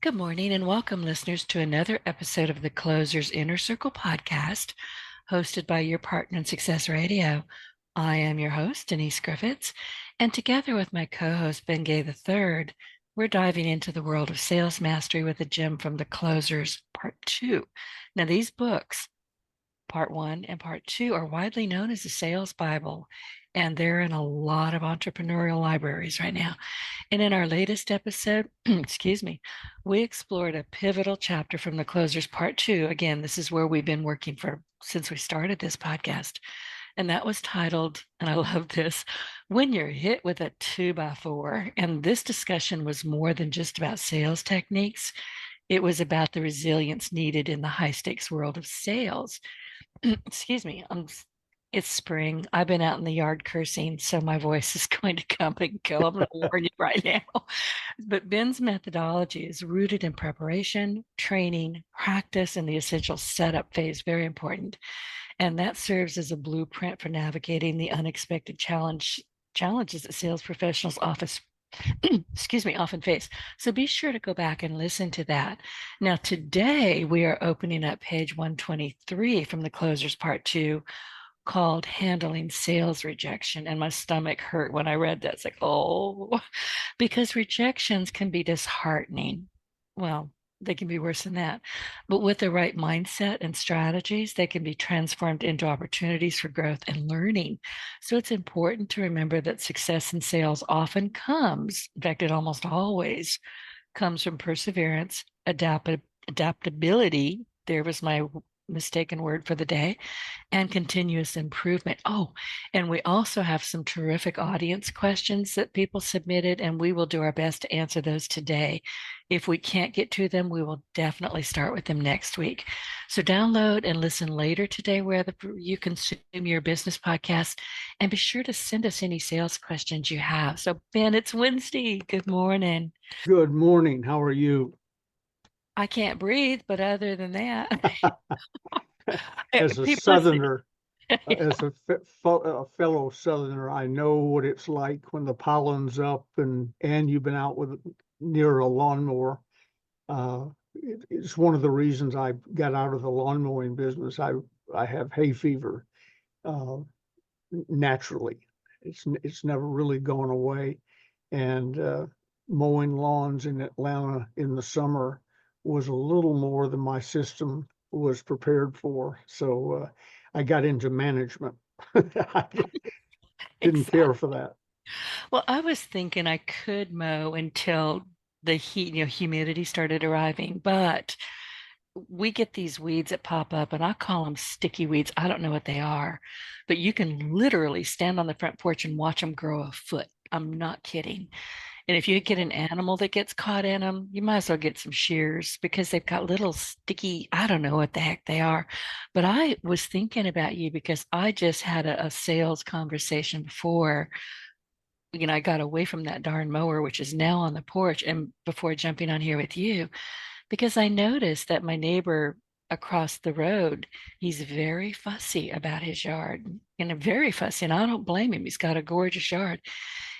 Good morning and welcome, listeners, to another episode of the Closer's Inner Circle podcast, hosted by your partner in Success Radio. I am your host, Denise Griffitts, and together with my co-host, Ben Gay III, we're diving into the world of sales mastery with a gem from the Closers Part 2. Now, these books, Part 1 and Part 2, are widely known as the Sales Bible, and they're in a lot of entrepreneurial libraries right now. And in our latest episode, excuse me, we explored a pivotal chapter from the Closers Part 2. Again, this is where we've been working for since we started this podcast. And that was titled, and I love this, When You're Hit with a 2x4. And this discussion was more than just about sales techniques. It was about the resilience needed in the high stakes world of sales. Excuse me, it's spring. I've been out in the yard cursing, so my voice is going to come and go. I'm going to warn you right now. But Ben's methodology is rooted in preparation, training, practice, and the essential setup phase, very important. And that serves as a blueprint for navigating the unexpected challenges that sales professionals often face. So be sure to go back and listen to that. Now, today we are opening up page 123 from the Closers Part 2, called Handling Sales Rejection. And my stomach hurt when I read that. It's like, oh, because rejections can be disheartening. Well, they can be worse than that. But with the right mindset and strategies, they can be transformed into opportunities for growth and learning. So it's important to remember that success in sales often comes, in fact, it almost always comes from perseverance, adaptability. There was my mistaken word for the day, and continuous improvement. Oh, and we also have some terrific audience questions that people submitted, and we will do our best to answer those today. If we can't get to them, we will definitely start with them next week. So download and listen later today wherever you consume your business podcast, and be sure to send us any sales questions you have. So Ben, it's Wednesday. Good morning. Good morning. How are you? I can't breathe, but other than that, As a people listen. Southerner, as a fellow Southerner, I know what it's like when the pollen's up and you've been out with near a lawnmower. It's one of the reasons I got out of the lawn mowing business. I have hay fever uh, naturally. It's never really gone away, and mowing lawns in Atlanta in the summer was a little more than my system was prepared for. So I got into management. I didn't care Exactly. for that. Well, I was thinking I could mow until the heat, humidity started arriving, but we get these weeds that pop up, and I call them sticky weeds. I don't know what they are, but you can literally stand on the front porch and watch them grow a foot. I'm not kidding. And if you get an animal that gets caught in them, you might as well get some shears because they've got little sticky, I don't know what the heck they are. But I was thinking about you because I just had a sales conversation before, I got away from that darn mower, which is now on the porch, and before jumping on here with you, because I noticed that my neighbor across the road, he's very fussy about his yard and very fussy, and I don't blame him. He's got a gorgeous yard.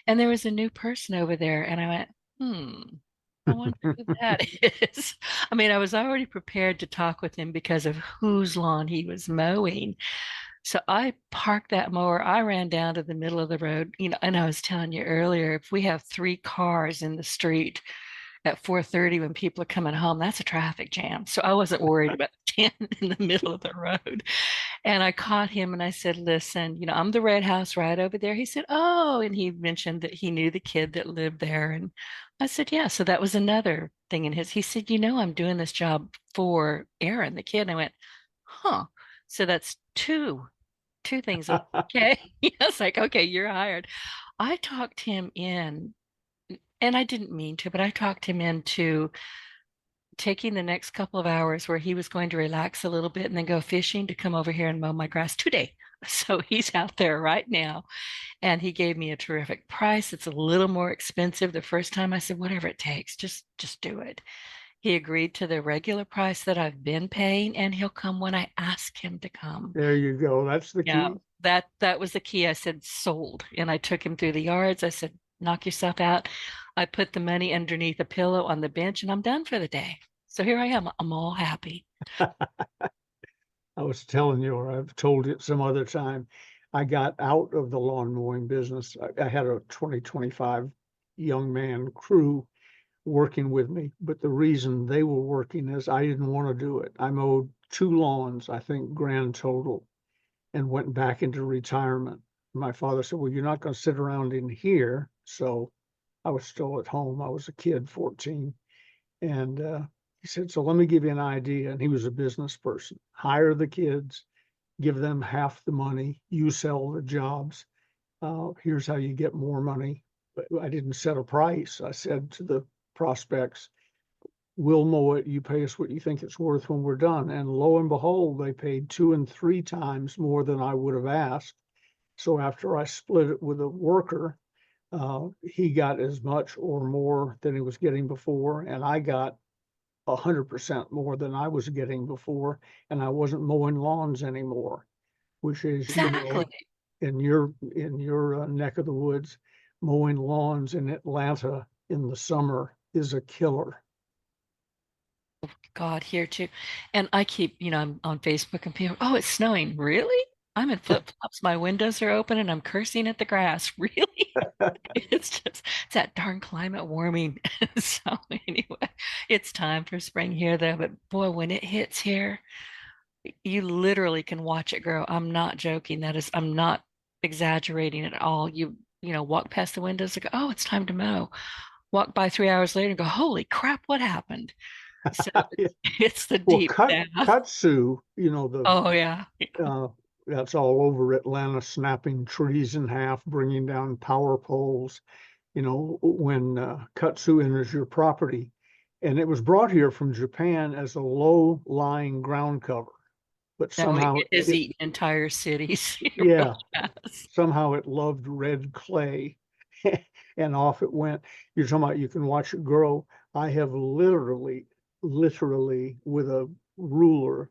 And there was a new person over there, and I went, I wonder who that is. I mean, I was already prepared to talk with him because of whose lawn he was mowing. So I parked that mower. I ran down to the middle of the road, and I was telling you earlier, if we have three cars in the street at 4:30 when people are coming home, that's a traffic jam. So I wasn't worried about 10 in the middle of the road. And I caught him and I said, listen, I'm the red house right over there. He said, oh, and he mentioned that he knew the kid that lived there. And I said, yeah. So that was another thing he said, I'm doing this job for Aaron, the kid. And I went, huh. So that's two things. Okay. I was like, okay, you're hired. I talked him in, and I didn't mean to, but I talked him into taking the next couple of hours where he was going to relax a little bit and then go fishing to come over here and mow my grass today. So he's out there right now, and he gave me a terrific price. It's a little more expensive. The first time I said, whatever it takes, just do it. He agreed to the regular price that I've been paying, and he'll come when I ask him to come. There you go. That's the Yeah, key. that was the key. I said sold, and I took him through the yards. I said, knock yourself out. I put the money underneath a pillow on the bench and I'm done for the day. So here I am. I'm all happy. I was telling you, or I've told you some other time, I got out of the lawn mowing business. I had a 2025 young man crew working with me, but the reason they were working is I didn't want to do it. I mowed 2 lawns, I think, grand total, and went back into retirement. My father said, "Well, you're not going to sit around in here." So I was still at home. I was a kid, 14. And he said, "So let me give you an idea." And he was a business person. Hire the kids, give them half the money, you sell the jobs. Here's how you get more money. But I didn't set a price. I said to the prospects, "We'll mow it. You pay us what you think it's worth when we're done." And lo and behold, they paid 2 and 3 times more than I would have asked. So after I split it with a worker, he got as much or more than he was getting before, and I got 100% more than I was getting before, and I wasn't mowing lawns anymore, which is, Exactly. in your neck of the woods, mowing lawns in Atlanta in the summer is a killer. God, here too. And I keep, I'm on Facebook and people, oh, it's snowing. Really? I'm in flip-flops. My windows are open and I'm cursing at the grass. Really? It's that darn climate warming. So anyway, it's time for spring here though. But boy, when it hits here, you literally can watch it grow. I'm not joking. I'm not exaggerating at all. Walk past the windows and go, oh, it's time to mow. Walk by 3 hours later and go, holy crap, what happened? So it's the Well, deep south. kudzu, Oh yeah. uh, that's all over Atlanta, snapping trees in half, bringing down power poles. When kudzu enters your property, and it was brought here from Japan as a low-lying ground cover, but No, somehow it has eaten entire cities. It yeah, really has. somehow it loved red clay, and off it went. You're talking about you can watch it grow. I have literally with a ruler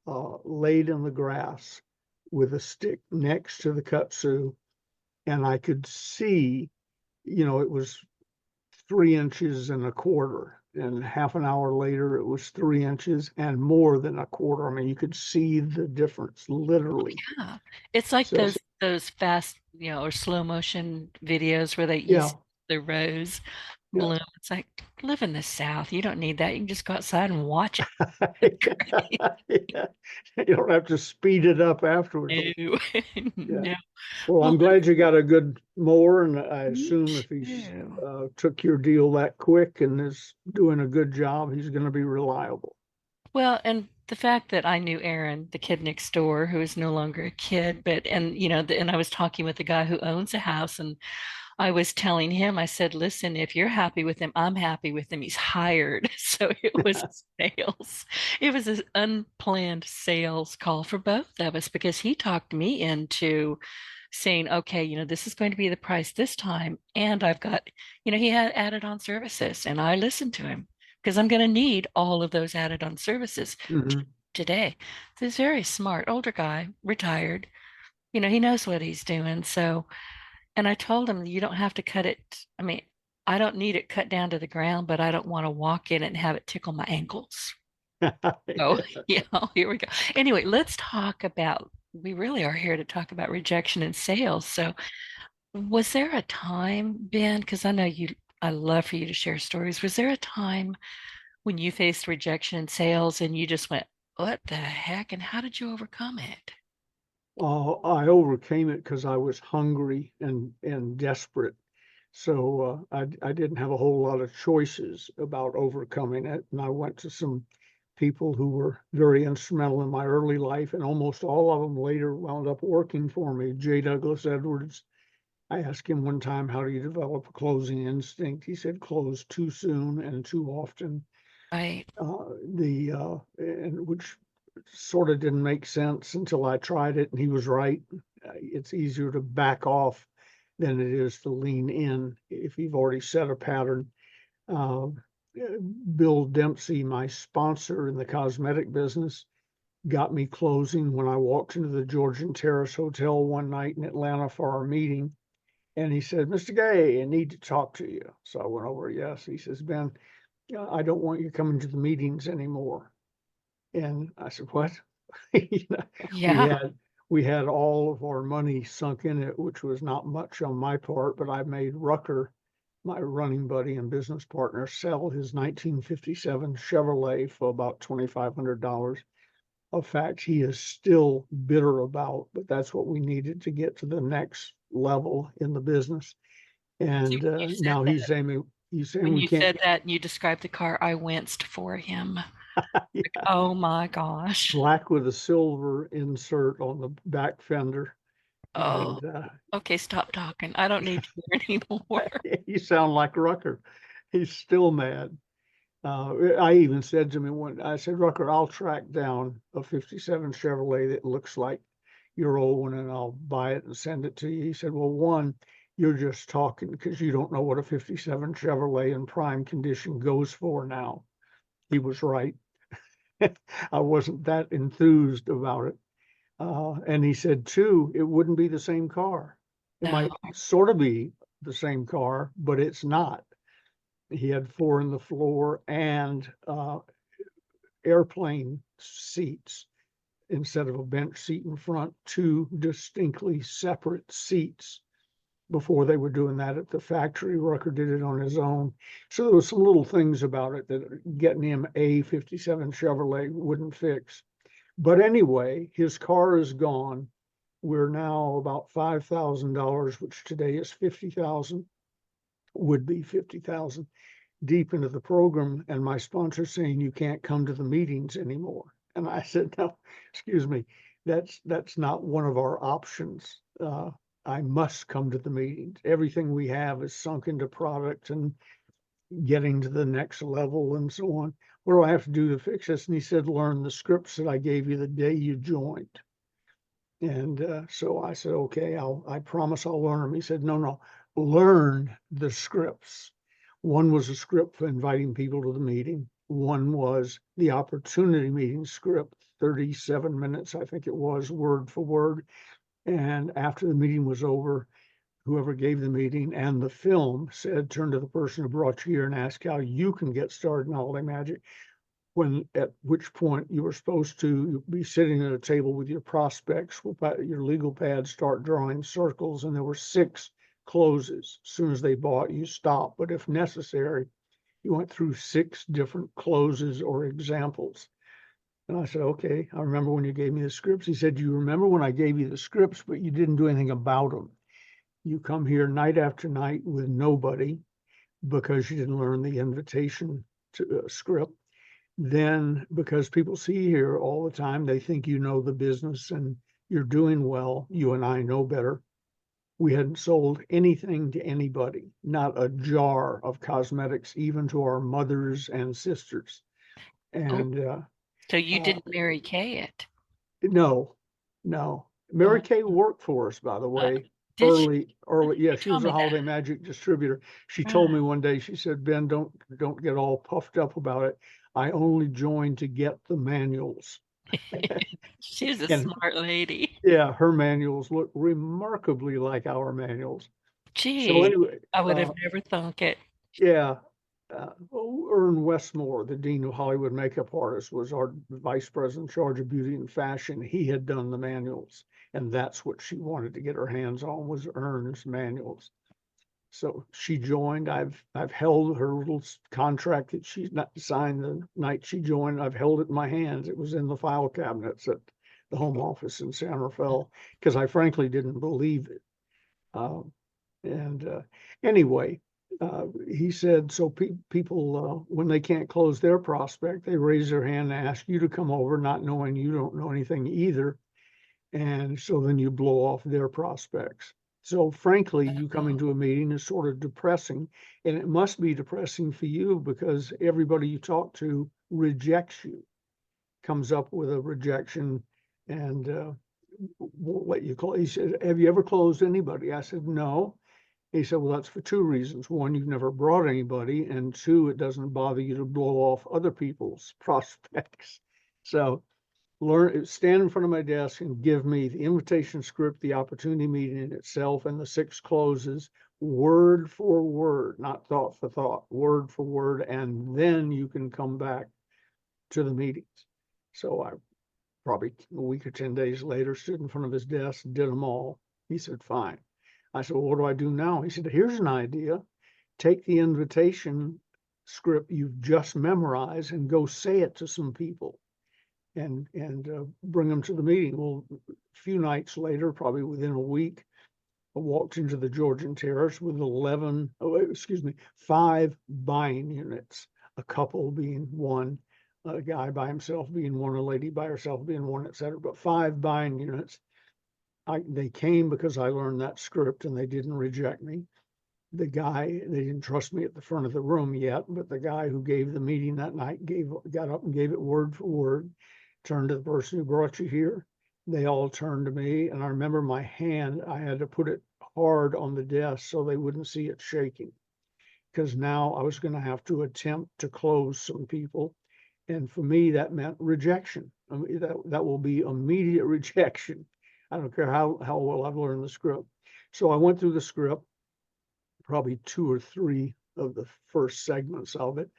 laid in the grass with a stick next to the kudzu, and I could see, it was 3 inches and a quarter. And half an hour later, it was 3 inches and more than a quarter. I mean, you could see the difference, literally. Yeah. It's like So, those fast, or slow motion videos where you yeah, see the rose yeah. bloom. It's like live in the South. You don't need that. You can just go outside and watch it. It's great. Yeah. You don't have to speed it up afterwards. No. Yeah. No. Well, Well, I'm glad you got a good mower, and I me assume if he's too. took your deal that quick and is doing a good job, he's going to be reliable. Well, and the fact that I knew Aaron, the kid next door, who is no longer a kid, and I was talking with the guy who owns a house, and I was telling him, I said, listen, if you're happy with him, I'm happy with him. He's hired. So it was sales. It was an unplanned sales call for both of us because he talked me into saying, okay, this is going to be the price this time. And I've got, he had added on services and I listened to him because I'm going to need all of those added on services Hmm. today. So he's very smart, older guy, retired. He knows what he's doing. So, and I told him, you don't have to cut it. I mean, I don't need it cut down to the ground, but I don't want to walk in it and have it tickle my ankles. Oh, yeah, here we go. Anyway, let's talk about, we really are here to talk about rejection and sales. So, was there a time, Ben, because I love for you to share stories. Was there a time when you faced rejection in sales and you just went, what the heck? And how did you overcome it? I overcame it because I was hungry and desperate. So I didn't have a whole lot of choices about overcoming it. And I went to some people who were very instrumental in my early life, and almost all of them later wound up working for me. J. Douglas Edwards. I asked him one time, "How do you develop a closing instinct?" He said, "Close too soon and too often." Right. And which sort of didn't make sense until I tried it, and he was right. It's easier to back off than it is to lean in if you've already set a pattern. Uh, Bill Dempsey, my sponsor in the cosmetic business, got me closing when I walked into the Georgian Terrace Hotel one night in Atlanta for our meeting. And he said, Mr. Gay, I need to talk to you. So I went over, yes. He says, Ben, I don't want you coming to the meetings anymore. And I said, what? You know, we Yeah. had we had all of our money sunk in it, which was not much on my part, but I made Rucker, my running buddy and business partner, sell his 1957 Chevrolet for about $2,500. A fact he is still bitter about, but that's what we needed to get to the next level in the business. So And you said now that he's saying when we you can't. said that and you described the car, I winced for him. Yeah, Oh my gosh. black with a silver insert on the back fender. Oh, And okay, stop talking. I don't need to hear anymore. you sound like Rucker. He's still mad. I even said to him when I said, Rucker, I'll track down a 57 Chevrolet that looks like your old one and I'll buy it and send it to you. He said, well, one, you're just talking because you don't know what a 57 Chevrolet in prime condition goes for now. He was right. I wasn't that enthused about it. And he said, two, it wouldn't be the same car. It No. might sort of be the same car, but it's not. He had four in the floor and airplane seats instead of a bench seat in front, two distinctly separate seats. Before they were doing that at the factory, Rucker did it on his own. So there was some little things about it that getting him a 57 Chevrolet wouldn't fix. But anyway, his car is gone. We're now about $5,000, which today is 50,000, would be 50,000 deep into the program, and my sponsor saying you can't come to the meetings anymore. And I said, no, excuse me, that's not one of our options. I must come to the meetings. Everything we have is sunk into product and getting to the next level and so on. What do I have to do to fix this? And he said, learn the scripts that I gave you the day you joined. And so I said, okay, I promise I'll learn them. He said, no, learn the scripts. One was a script for inviting people to the meeting. One was the opportunity meeting script, 37 minutes, I think it was, word for word. And after the meeting was over, whoever gave the meeting and the film said, turn to the person who brought you here and ask how you can get started in holiday magic. When at which point you were supposed to be sitting at a table with your prospects with your legal pad, start drawing circles, and there were 6 closes. As soon as they bought, you stopped, but if necessary, you went through 6 different closes or examples. And I said, okay, I remember when you gave me the scripts. He said, you remember when I gave you the scripts, but you didn't do anything about them. You come here night after night with nobody because you didn't learn the invitation to script. Then because people see you here all the time, they think you know the business and you're doing well. You and I know better. We hadn't sold anything to anybody, not a jar of cosmetics, even to our mothers and sisters. Oh, And so you uh, didn't Mary Kay it. no, no. Mary Oh, Kay worked for us, by the uh, way. did she? Early, yeah, You she told was a me holiday magic distributor. She told that. me one day, she said, Ben, don't get all puffed up about it. I only joined to get the manuals. Right. She was a And smart lady. yeah, her manuals look remarkably like our manuals. So Gee, anyway, I would have never thunk it. yeah, Ern Westmore, the dean of Hollywood makeup artists, was our vice president in charge of beauty and fashion. He had done the manuals, and that's what she wanted to get her hands on was Ern's manuals. So she joined. I've held her little contract that she not signed the night she joined. I've held it in my hands. It was in the file cabinets at the home office in San Rafael because I frankly didn't believe it. And anyway, he said, so people, when they can't close their prospect, they raise their hand and ask you to come over, not knowing you don't know anything either. And so then you blow off their prospects. So frankly, you coming Oh, to a meeting is sort of depressing, and it must be depressing for you because everybody you talk to rejects you, comes up with a rejection, and won't let you close. He said, have you ever closed anybody? I said, no. He said, well, that's for 2 reasons. One, you've never brought anybody, and 2, it doesn't bother you to blow off other people's prospects. So stand in front of my desk and give me the invitation script, the opportunity meeting itself, and the 6 closes, word for word, not thought for thought, word for word, and then you can come back to the meetings. So I probably a week or 10 days later stood in front of his desk, did them all. He said, fine. I said, well, what do I do now? He said, here's an idea. Take the invitation script you've just memorized and go say it to some people and bring them to the meeting. Well, a few nights later, probably within a week, I walked into the Georgian Terrace with 5 buying units, a couple being one, a guy by himself being one, a lady by herself being one, etc. But 5 buying units. They came because I learned that script and they didn't reject me. They didn't trust me at the front of the room yet, but the guy who gave the meeting that night got up and gave it word for word, turned to the person who brought you here. They all turned to me, and I remember my hand, I had to put it hard on the desk so they wouldn't see it shaking, because now I was going to have to attempt to close some people. And for me, that meant rejection. I mean, that will be immediate rejection. I don't care how well I've learned the script. So I went through the script, probably 2 or 3 of the first segments of it,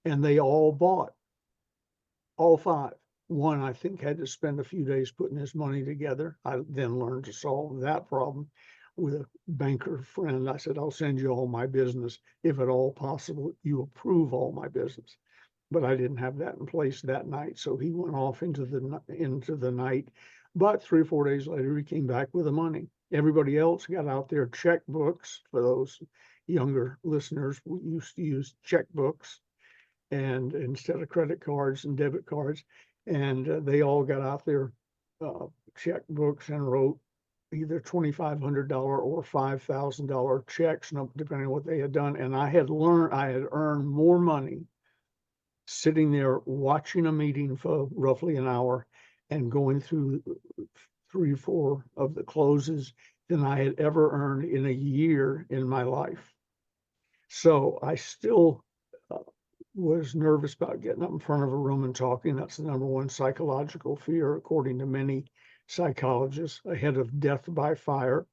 and they all bought, all 5. One, I think, had to spend a few days putting his money together. I then learned to solve that problem with a banker friend. I said, I'll send you all my business. If at all possible, you approve all my business. But I didn't have that in place that night. So he went off into the night. But 3 or 4 days later, he came back with the money. Everybody else got out their checkbooks. For those younger listeners, we used to use checkbooks and instead of credit cards and debit cards. And they all got out their checkbooks and wrote either $2,500 or $5,000 checks, depending on what they had done. And I had earned more money sitting there watching a meeting for roughly an hour and going through 3 or 4 of the closes than I had ever earned in a year in my life. So I still was nervous about getting up in front of a room and talking. That's the number one psychological fear, according to many psychologists, ahead of death by fire.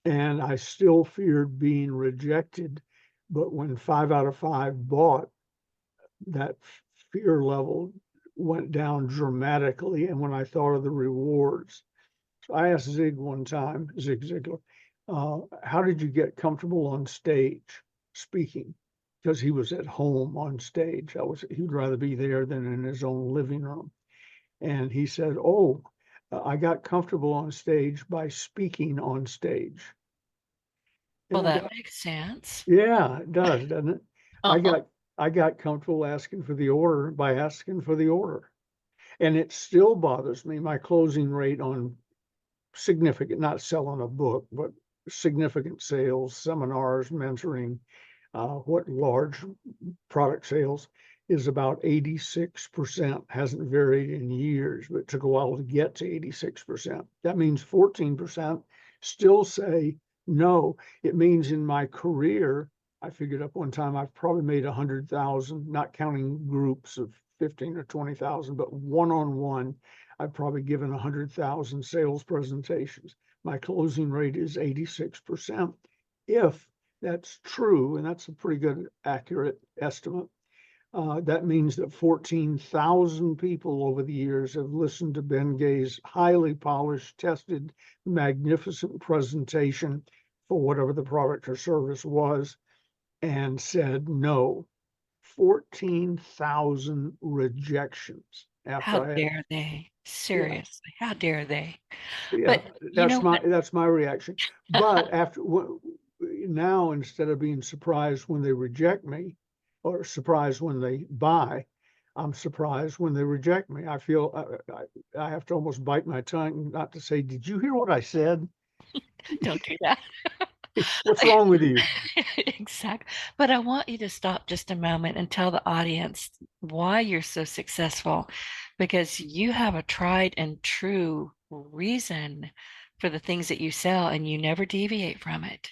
And I still feared being rejected. But when 5 out of 5 bought, that fear level went down dramatically. And when I thought of the rewards, so I asked Zig Ziglar, how did you get comfortable on stage speaking? Because he was at home on stage. He'd rather be there than in his own living room. And he said, I got comfortable on stage by speaking on stage. Well, And that makes sense. yeah, it does, doesn't it? I Uh-huh. got I got comfortable asking for the order by asking for the order. And it still bothers me, my closing rate on significant, not selling a book, but significant sales, seminars, mentoring, what large product sales is about 86%. Hasn't varied in years, but it took a while to get to 86%. That means 14% still say no. It means in my career, I figured up one time I've probably made 100,000, not counting groups of 15 or 20,000, but one-on-one, I've probably given 100,000 sales presentations. My closing rate is 86%. If that's true, and that's a pretty good accurate estimate, that means that 14,000 people over the years have listened to Ben Gay's highly polished, tested, magnificent presentation for whatever the product or service was and said no. 14,000 rejections How after I had, dare they? yeah, Seriously, how dare they? yeah, But you know what? that's my reaction. But now, instead of being surprised when they reject me or surprised when they buy, I'm surprised when they reject me. I feel I have to almost bite my tongue not to say, did you hear what I said? Don't do that. What's wrong with you? Exactly. But I want you to stop just a moment and tell the audience why you're so successful, because you have a tried and true reason for the things that you sell and you never deviate from it.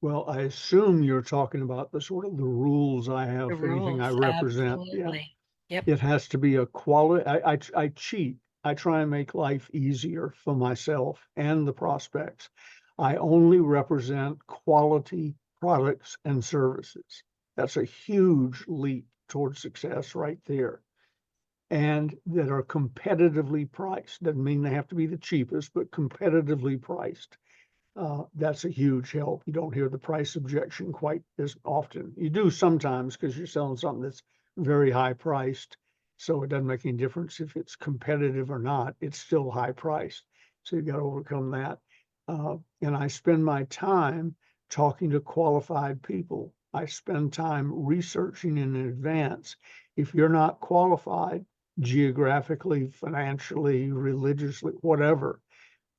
Well, I assume you're talking about the sort of the rules I The have for anything I rules, represent. Yeah. absolutely. Yep. It has to be a quality. I cheat. I try and make life easier for myself and the prospects. I only represent quality products and services. That's a huge leap towards success right there. And that are competitively priced. Doesn't mean they have to be the cheapest, but competitively priced. That's a huge help. You don't hear the price objection quite as often. You do sometimes because you're selling something that's very high priced. So it doesn't make any difference if it's competitive or not. It's still high priced. So you got to overcome that. And I spend my time talking to qualified people. I spend time researching in advance. If you're not qualified geographically, financially, religiously, whatever,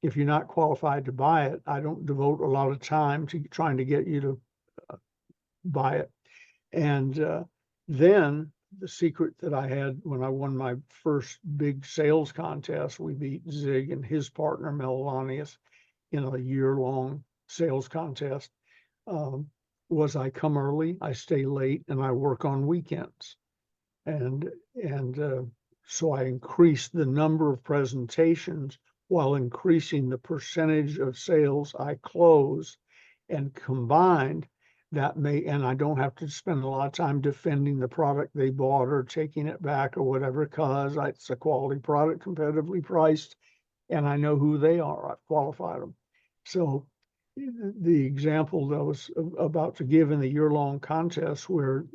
if you're not qualified to buy it, I don't devote a lot of time to trying to get you to buy it. And then the secret that I had when I won my first big sales contest, we beat Zig and his partner Melanius in a year-long sales contest, um, was I come early, I stay late, and I work on weekends. And so I increased the number of presentations while increasing the percentage of sales I close, and combined that may, and I don't have to spend a lot of time defending the product they bought or taking it back or whatever, because it's a quality product, competitively priced, and I know who they are. I've qualified them. So the example that I was about to give in the year-long contest where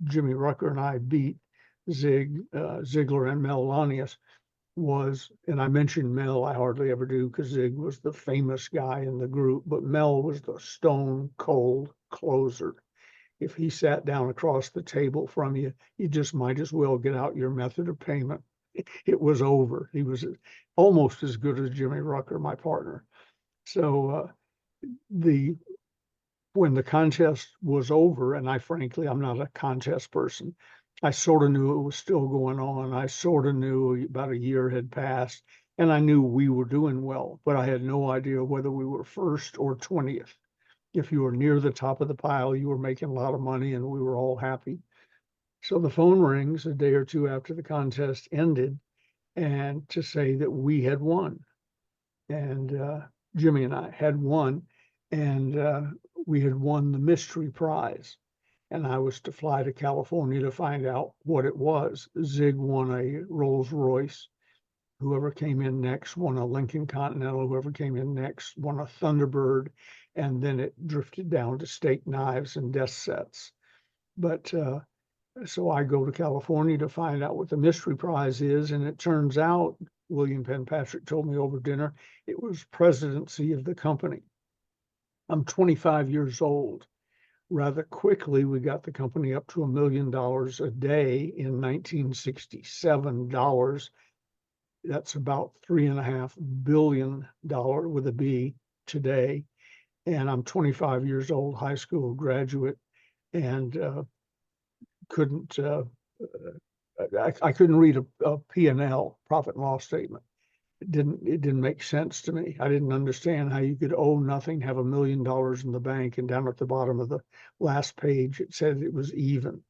Jimmy Rucker and I beat Ziegler and Mel Lanius was, and I mentioned Mel, I hardly ever do because Zig was the famous guy in the group, but Mel was the stone cold closer. If he sat down across the table from you, you just might as well get out your method of payment. It was over. He was almost as good as Jimmy Rucker, my partner. So the when the contest was over, and I frankly, I'm not a contest person, I sort of knew it was still going on. I sort of knew about a year had passed, and I knew we were doing well, but I had no idea whether we were first or 20th. If you were near the top of the pile, you were making a lot of money, and we were all happy. So the phone rings a day or two after the contest ended, and to say that we had won. And Jimmy and I had won, and we had won the mystery prize. And I was to fly to California to find out what it was. Zig won a Rolls Royce. Whoever came in next won a Lincoln Continental. Whoever came in next won a Thunderbird. And then it drifted down to steak knives and desk sets. But so I go to California to find out what the mystery prize is. And it turns out, William Penpatrick told me over dinner, it was presidency of the company. I'm 25 years old. Rather quickly, we got the company up to $1 million a day in 1967 dollars. That's about $3.5 billion with a B today. And I'm 25 years old, high school graduate, and couldn't I couldn't read a P&L, profit and loss statement. It didn't make sense to me. I didn't understand how you could owe nothing, have $1 million in the bank, and down at the bottom of the last page it said it was even.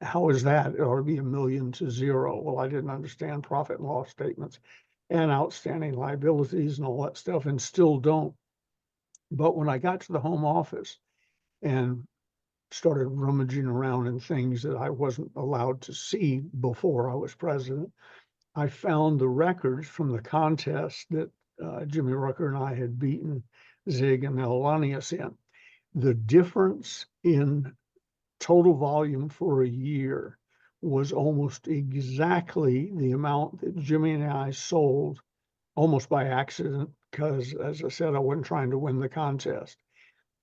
How is that? It ought to be 1 million to zero. Well, I didn't understand profit and loss statements and outstanding liabilities and all that stuff, and still don't. But when I got to the home office and started rummaging around in things that I wasn't allowed to see before I was president, I found the records from the contest that Jimmy Rucker and I had beaten Zig and Melanius in. The difference in total volume for a year was almost exactly the amount that Jimmy and I sold, almost by accident, because as I said, I wasn't trying to win the contest.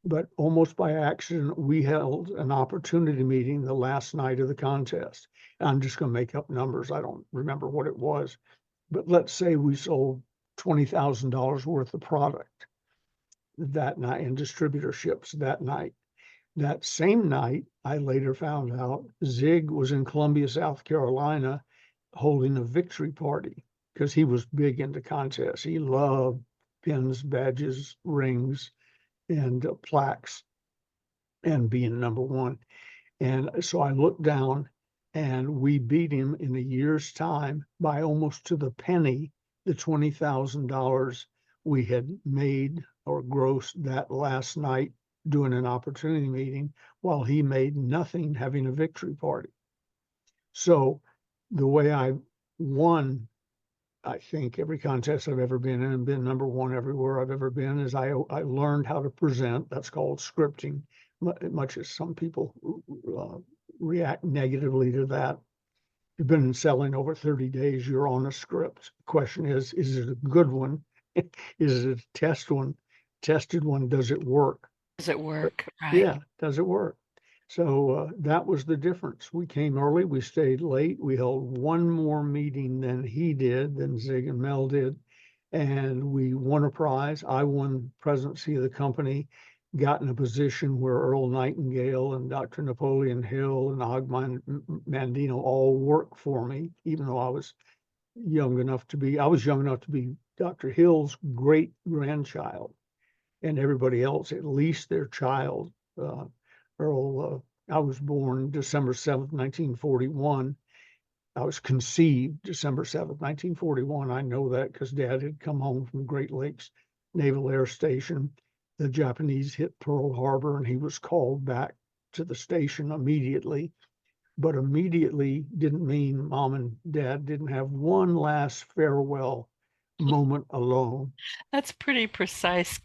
But almost by accident, we held an opportunity meeting the last night of the contest. And I'm just going to make up numbers. I don't remember what it was. But let's say we sold $20,000 worth of product that night in distributorships that night. That same night, I later found out Zig was in Columbia, South Carolina, holding a victory party because he was big into contests. He loved pins, badges, rings, and plaques and being number one. And so I looked down and we beat him in a year's time by almost to the penny the $20,000 we had made or grossed that last night doing an opportunity meeting, while he made nothing having a victory party. So the way I won, I think, every contest I've ever been in and been number one everywhere I've ever been, is I learned how to present. That's called scripting, much as some people react negatively to that. You've been in selling over 30 days, you're on a script. The question is it a good one? Is it a tested one? Does it work? Does it But work? Right. yeah, does it work? So that was the difference. We came early, we stayed late. We held one more meeting than he did, than Zig and Mel did, and we won a prize. I won presidency of the company, got in a position where Earl Nightingale and Dr. Napoleon Hill and Og Mandino all worked for me, even though I was young enough to be, Dr. Hill's great grandchild, and everybody else at least their child. Earl, I was born December 7th, 1941. I was conceived December 7th, 1941. I know that because Dad had come home from Great Lakes Naval Air Station. The Japanese hit Pearl Harbor and he was called back to the station immediately. But immediately didn't mean Mom and Dad didn't have one last farewell moment alone. That's pretty precise.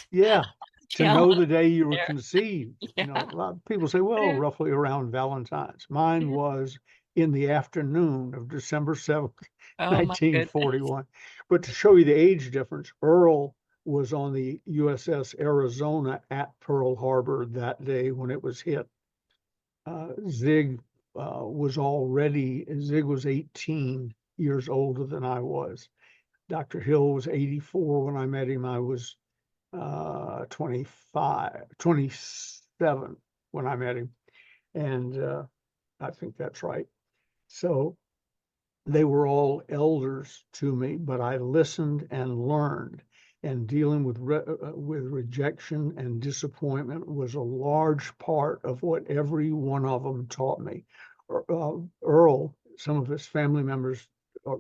Yeah, to Yeah, know the day you were there. conceived. You know, Yeah. a lot of people say, well, Yeah. roughly around Valentine's. Mine was in the afternoon of December 7th, Oh my goodness. 1941. But to show you the age difference, Earl was on the USS Arizona at Pearl Harbor that day when it was hit. Zig Zig was 18 years older than I was. Dr. Hill was 84 when I met him. I was 27 when I met him. And I think that's right. So they were all elders to me, but I listened and learned. And dealing with rejection and disappointment was a large part of what every one of them taught me. Earl, some of his family members uh,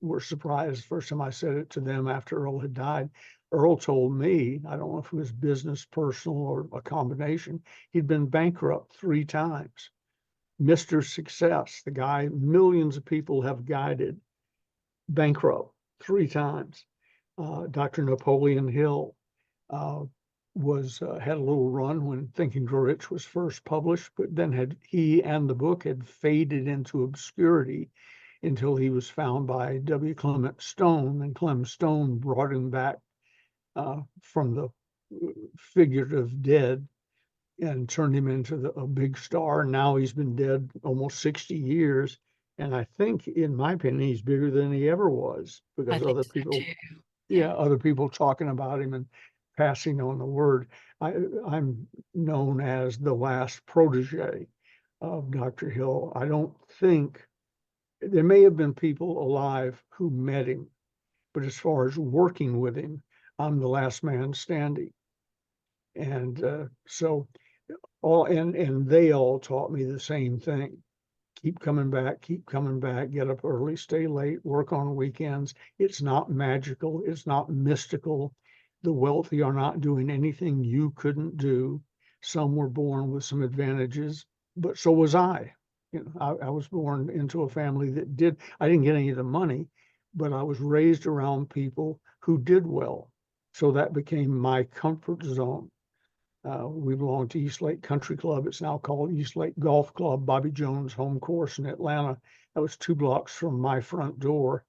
were surprised the first time I said it to them after Earl had died. Earl told me, I don't know if it was business, personal, or a combination, he'd been bankrupt 3 times. Mr. Success, the guy millions of people have guided, bankrupt 3 times. Dr. Napoleon Hill uh, had a little run when Think and Grow Rich was first published, but then he and the book had faded into obscurity until he was found by W. Clement Stone, and Clem Stone brought him back from the figurative dead and turned him into a big star. Now he's been dead almost 60 years. And I think, in my opinion, he's bigger than he ever was I because think so too. Yeah. other people talking about him and passing on the word. I'm known as the last protege of Dr. Hill. I don't think there may have been people alive who met him, but as far as working with him, I'm the last man standing. And so and they all taught me the same thing. Keep coming back, get up early, stay late, work on weekends. It's not magical, it's not mystical. The wealthy are not doing anything you couldn't do. Some were born with some advantages, but so was I. You know, I was born into a family I didn't get any of the money, but I was raised around people who did well. So that became my comfort zone. We belong to East Lake Country Club. It's now called East Lake Golf Club, Bobby Jones' home course in Atlanta. That was 2 blocks from my front door.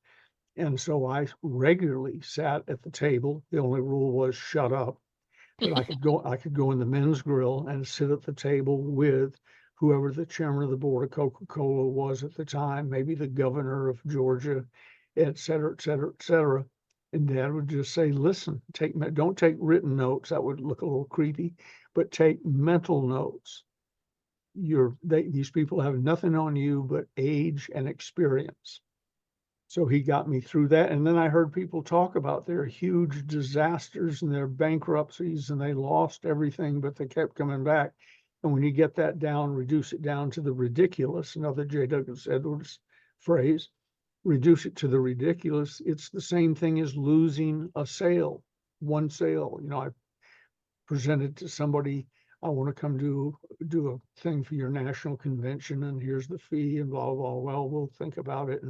And so I regularly sat at the table. The only rule was shut up. But I could go in the men's grill and sit at the table with whoever the chairman of the board of Coca-Cola was at the time, maybe the governor of Georgia, et cetera, et cetera, et cetera. And Dad would just say, listen, don't take written notes. That would look a little creepy, but take mental notes. These people have nothing on you but age and experience. So he got me through that. And then I heard people talk about their huge disasters and their bankruptcies, and they lost everything, but they kept coming back. And when you get that down, reduce it down to the ridiculous, another J. Douglas Edwards phrase, reduce it to the ridiculous. It's the same thing as losing a sale, one sale. You know, I presented to somebody, I want to come do a thing for your national convention, and here's the fee, and blah, blah, blah. Well, we'll think about it,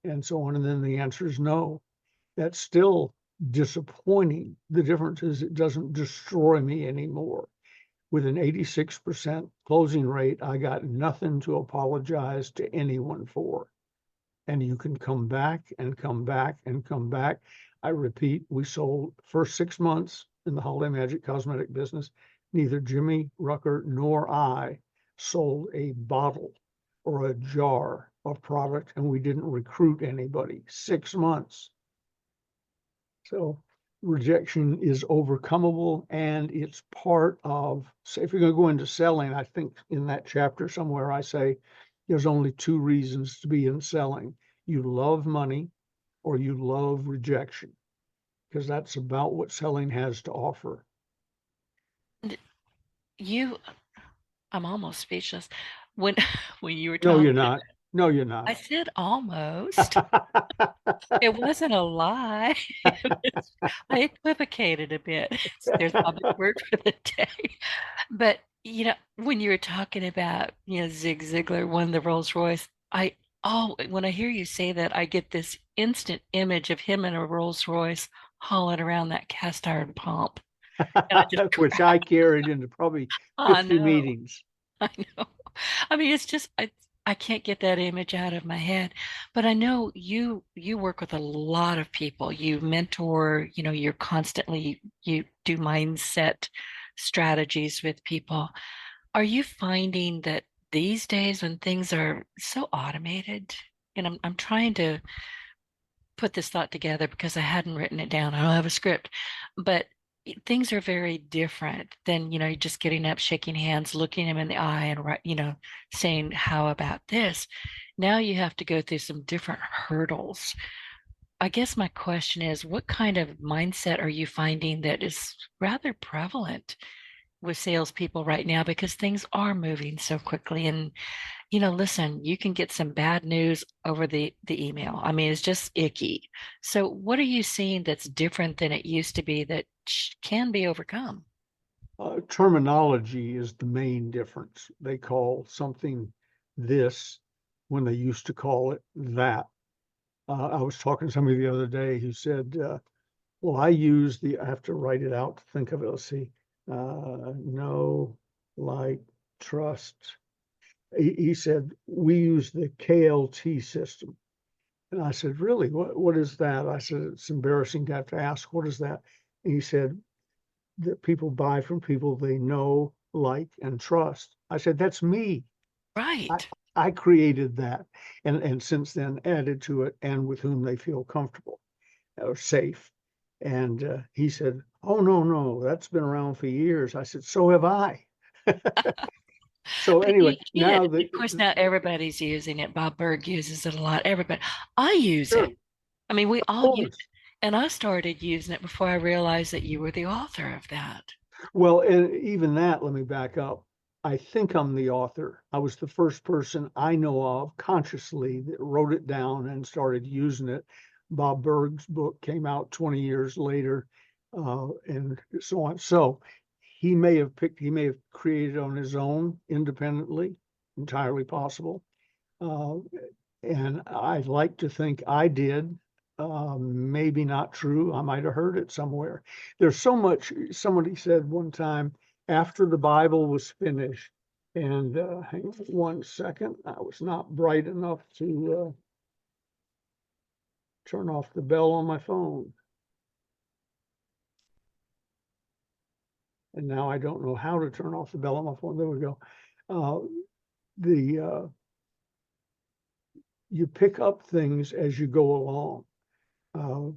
and so on. And then the answer is no. That's still disappointing. The difference is it doesn't destroy me anymore. With an 86% closing rate, I got nothing to apologize to anyone for. And you can come back and come back and come back. I repeat, we sold first 6 months in the Holiday Magic cosmetic business. Neither Jimmy Rucker nor I sold a bottle or a jar of product, and we didn't recruit anybody. 6 months. So rejection is overcomable, and it's part of, say, if you're going to go into selling, I think in that chapter somewhere I say there's only two reasons to be in selling. You love money or you love rejection, because that's about what selling has to offer. You, I'm almost speechless. When when you were No, you're talking, not. No, you're I not. said almost. It wasn't a lie. I equivocated a bit. There's my big word for the day. But when you were talking about, Zig Ziglar won the Rolls Royce, when I hear you say that, I get this instant image of him in a Rolls Royce hauling around that cast iron pump. And I just Which I carried into probably I 50 know, meetings. I know. I mean, it's just I can't get that image out of my head. But I know you work with a lot of people. You mentor, you're constantly you do mindset strategies with people. Are you finding that these days when things are so automated, and I'm trying to put this thought together because I hadn't written it down. I don't have a script, but things are very different than, just getting up, shaking hands, looking him in the eye and, saying, how about this? Now you have to go through some different hurdles. I guess my question is, what kind of mindset are you finding that is rather prevalent with salespeople right now? Because things are moving so quickly, and listen, you can get some bad news over the email. I mean, it's just icky. So what are you seeing that's different than it used to be that can be overcome? Terminology is the main difference. They call something this when they used to call it that. I was talking to somebody the other day who said, well, I have to write it out to think of it. Let's see. Know, like, trust. He said, we use the KLT system. And I said, really? What is that? I said, it's embarrassing to have to ask, what is that? And he said, that people buy from people they know, like, and trust. I said, that's me. I, Right. I created that, and since then added to it, and with whom they feel comfortable or safe. And he said, oh, no, no, that's been around for years. I said, so have I. So But you anyway, did. now Of course, now everybody's using it. Bob Berg uses it a lot. Everybody. I use it. sure, I mean, we of all use it. course. And I started using it before I realized that you were the author of that. Well, and even that, let me back up. I think I'm the author. I was the first person I know of consciously that wrote it down and started using it. Bob Berg's book came out 20 years later, and so on. So he may have created on his own independently, entirely possible. Uh, and I'd like to think I did. Maybe not true. I might have heard it somewhere. There's so much. Somebody said one time after the Bible was finished, and hang on 1 second, I was not bright enough to turn off the bell on my phone. And now I don't know how to turn off the bell on my phone. There we go. Uh, the You pick up things as you go along. Uh,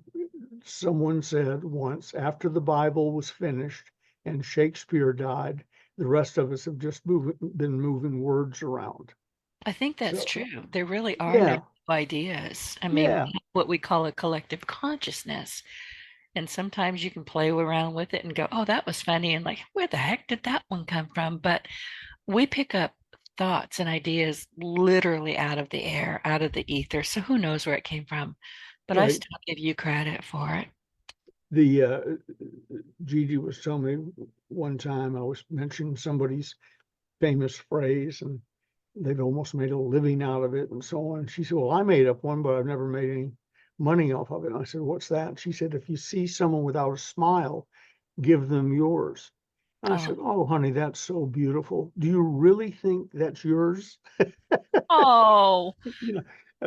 Someone said once, after the Bible was finished and Shakespeare died, the rest of us have just been moving words around. I think that's So, true. There really are no yeah, ideas. I mean, yeah. what we call a collective consciousness. And sometimes you can play around with it and go, oh, that was funny. And like, where the heck did that one come from? But we pick up thoughts and ideas literally out of the air, out of the ether. So who knows where it came from? But I Right. still give you credit for it. The Gigi was telling me one time I was mentioning somebody's famous phrase and they've almost made a living out of it and so on. She said, well, I made up one, but I've never made any money off of it. And I said, what's that? And she said, if you see someone without a smile, give them yours. And I Oh, said, oh, honey, that's so beautiful. Do you really think that's yours? oh, You know,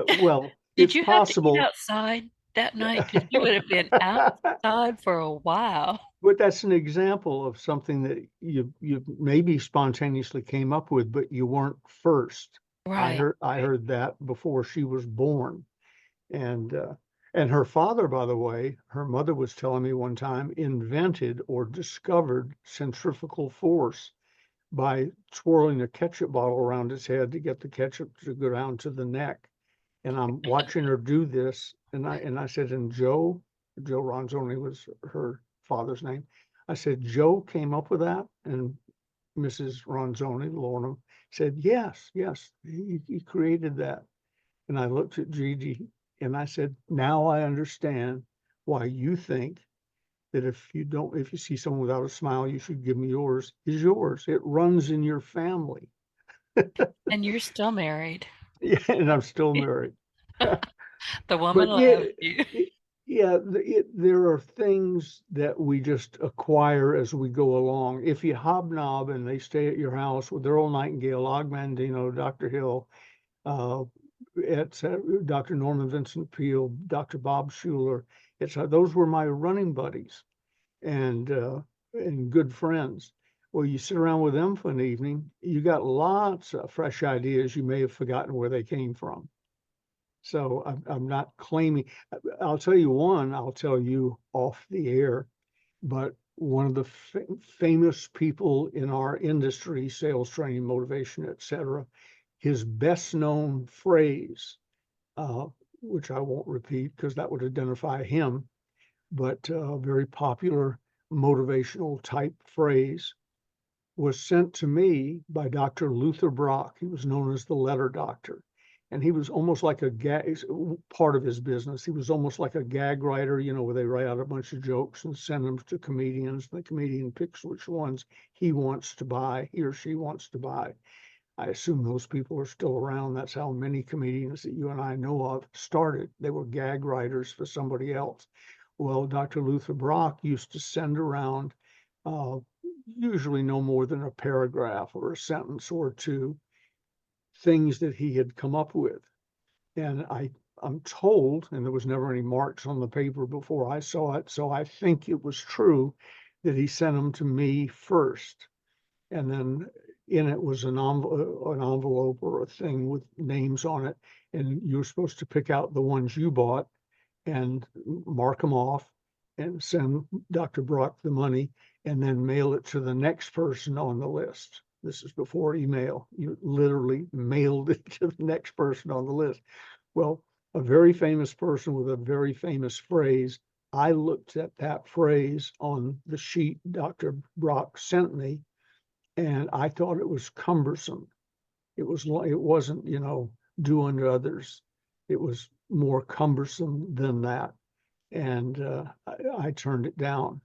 well, did it's you have to eat possible. outside that night? Because you would have been outside for a while. But that's an example of something that you maybe spontaneously came up with, but you weren't first. Right. I Right. heard that before she was born. And and her father, by the way, her mother was telling me one time, invented or discovered centrifugal force by twirling a ketchup bottle around his head to get the ketchup to go down to the neck. And I'm watching her do this, and I said, and Joe Ronzoni was her father's name. I said, Joe came up with that, and Mrs. Ronzoni, Lorna, said, yes, yes, he created that. And I looked at Gigi and I said, now I understand why you think that if you see someone without a smile, you should give me yours. Is yours. It runs in your family. And you're still married. Yeah, and I'm still married. The woman But yeah, loves you. yeah, there are things that we just acquire as we go along. If you hobnob and they stay at your house with Earl Nightingale, Og Mandino, Dr. Hill, uh, it's Dr. Norman Vincent Peale, Dr. Bob Schuler. It's those were my running buddies and good friends. Well, you sit around with them for an evening, you got lots of fresh ideas. You may have forgotten where they came from. So I'm not claiming. I'll tell you one. I'll tell you off the air. But one of the famous people in our industry, sales training, motivation, etc., his best known phrase, uh, which I won't repeat because that would identify him, but a very popular motivational type phrase was sent to me by Dr. Luther Brock. He was known as the letter doctor. And he was almost like a gag, part of his business. He was almost like a gag writer, where they write out a bunch of jokes and send them to comedians. And the comedian picks which ones he wants to buy, he or she wants to buy. I assume those people are still around. That's how many comedians that you and I know of started. They were gag writers for somebody else. Well, Dr. Luther Brock used to send around uh, usually no more than a paragraph or a sentence or two, things that he had come up with. And I'm told, and there was never any marks on the paper before I saw it, so I think it was true that he sent them to me first. And then in it was an envelope or a thing with names on it. And you were supposed to pick out the ones you bought and mark them off and send Dr. Brock the money and then mail it to the next person on the list. This is before email. You literally mailed it to the next person on the list. Well, a very famous person with a very famous phrase. I looked at that phrase on the sheet Dr. Brock sent me, and I thought it was cumbersome. It wasn't, do unto others. It was more cumbersome than that, and I turned it down.